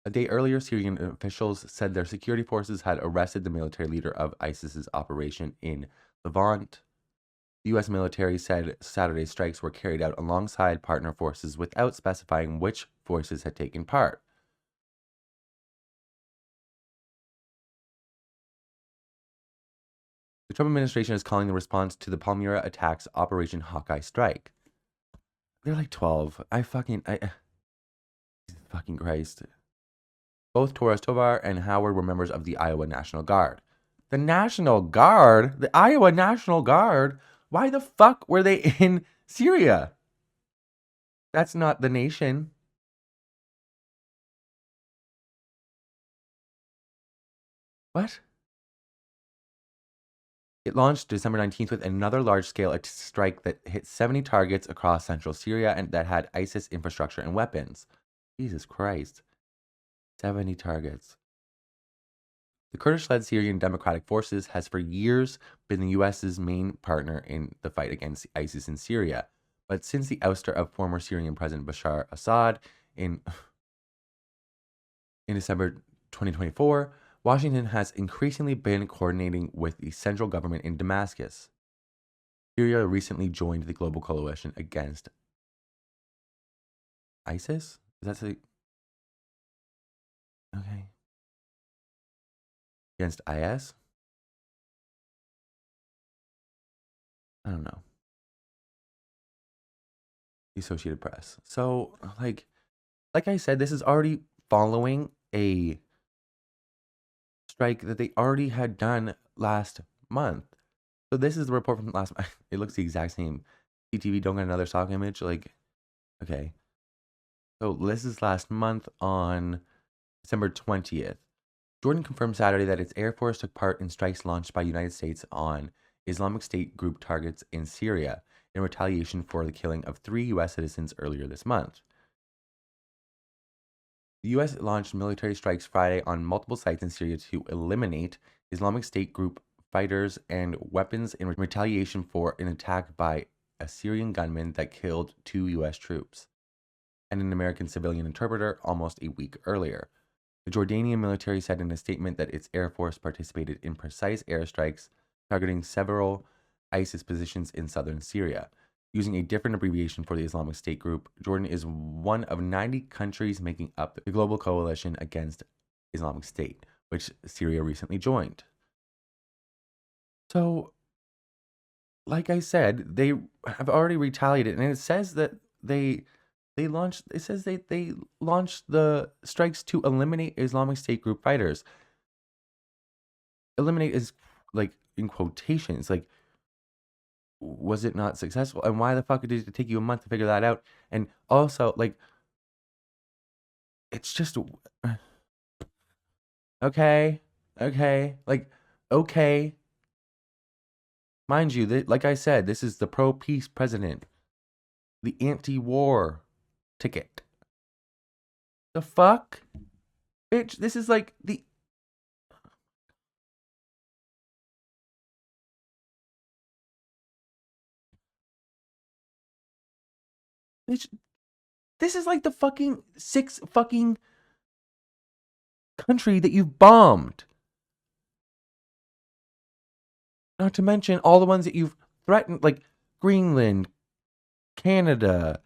A day earlier, Syrian officials said their security forces had arrested the military leader of ISIS's operation in Levant. The U.S. military said Saturday's strikes were carried out alongside partner forces without specifying which forces had taken part. The Trump administration is calling the response to the Palmyra attacks Operation Hawkeye Strike. They're like 12. Fucking Christ. Both Torres Tovar and Howard were members of the Iowa National Guard. The National Guard? The Iowa National Guard? Why the fuck were they in Syria? That's not the nation. What? It launched December 19th with another large-scale strike that hit 70 targets across central Syria and that had ISIS infrastructure and weapons. Jesus Christ. 70 targets. The Kurdish-led Syrian Democratic Forces has for years been the U.S.'s main partner in the fight against ISIS in Syria. But since the ouster of former Syrian President Bashar Assad in December 2024, Washington has increasingly been coordinating with the central government in Damascus. Syria recently joined the global coalition against ISIS? Is that okay? Against IS? I don't know. The Associated Press. So, like I said, this is already following a strike that they already had done last month. So this is the report from last month. It looks the exact same. CTV don't get another stock image. Like, okay. So this is last month on December 20th. Jordan confirmed Saturday that its Air Force took part in strikes launched by United States on Islamic State group targets in Syria in retaliation for the killing of 3 U.S. citizens earlier this month. The U.S. launched military strikes Friday on multiple sites in Syria to eliminate Islamic State group fighters and weapons in retaliation for an attack by a Syrian gunman that killed 2 U.S. troops and an American civilian interpreter almost a week earlier. The Jordanian military said in a statement that its Air Force participated in precise airstrikes targeting several ISIS positions in southern Syria. Using a different abbreviation for the Islamic State group, Jordan is one of 90 countries making up the global coalition against Islamic State, which Syria recently joined. So, like I said, they have already retaliated, and it says that they launched the strikes to eliminate Islamic State group fighters. Eliminate is like in quotations, like, was it not successful? And why the fuck did it take you a month to figure that out? And also, like, it's just okay, like, okay. Mind you, like I said, this is the pro-peace president, the anti-war ticket. The fuck? Bitch, this is like the... Bitch, this is like the fucking 6th fucking country that you've bombed. Not to mention all the ones that you've threatened, like Greenland, Canada,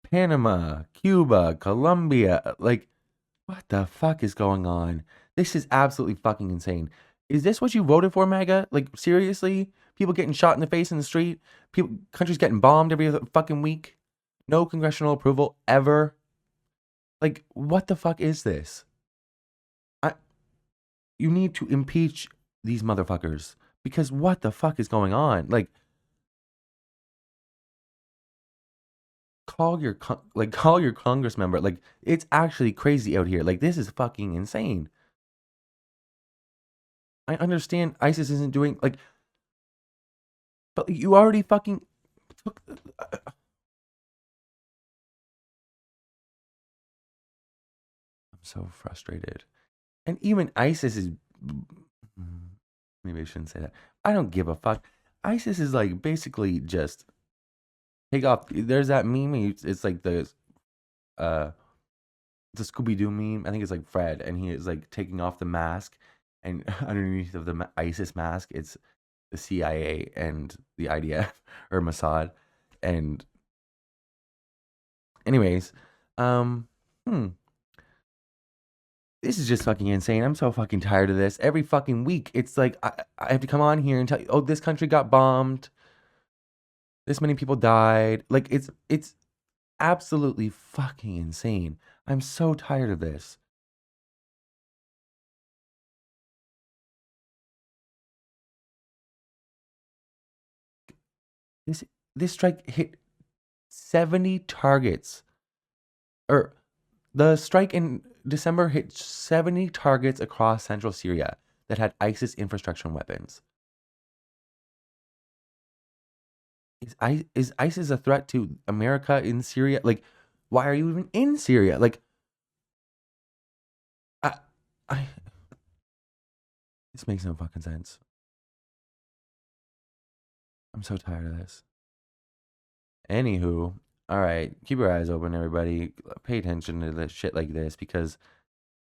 Panama, Cuba, Colombia. Like, what the fuck is going on? This is absolutely fucking insane. Is this what you voted for, MAGA? Like, seriously? People getting shot in the face in the street? Countries getting bombed every other fucking week? No congressional approval ever? Like, what the fuck is this? You need to impeach these motherfuckers. Because what the fuck is going on? Like, call your call your Congress member. Like, it's actually crazy out here. Like, this is fucking insane. I understand ISIS isn't doing like, but you already fucking took. I'm so frustrated, and even ISIS is. Maybe I shouldn't say that. I don't give a fuck. ISIS is like basically just take off. There's that meme. It's like uh the Scooby Doo meme. I think it's like Fred, and he is like taking off the mask, and underneath of the ISIS mask, it's the CIA and the IDF or Mossad. And anyways, hmm, this is just fucking insane. I'm so fucking tired of this. Every fucking week, it's like I have to come on here and tell you, oh, this country got bombed. This many people died. Like it's absolutely fucking insane. I'm so tired of this. This this strike hit 70 targets. Or the strike in December hit 70 targets across central Syria that had ISIS infrastructure and weapons. Is ISIS a threat to America in Syria? Like, why are you even in Syria? Like, I, I, this makes no fucking sense. I'm so tired of this. Anywho, all right, keep your eyes open, everybody. Pay attention to this shit like this because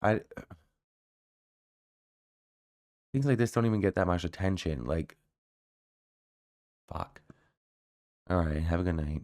I things like this don't even get that much attention. Like, fuck. All right, have a good night.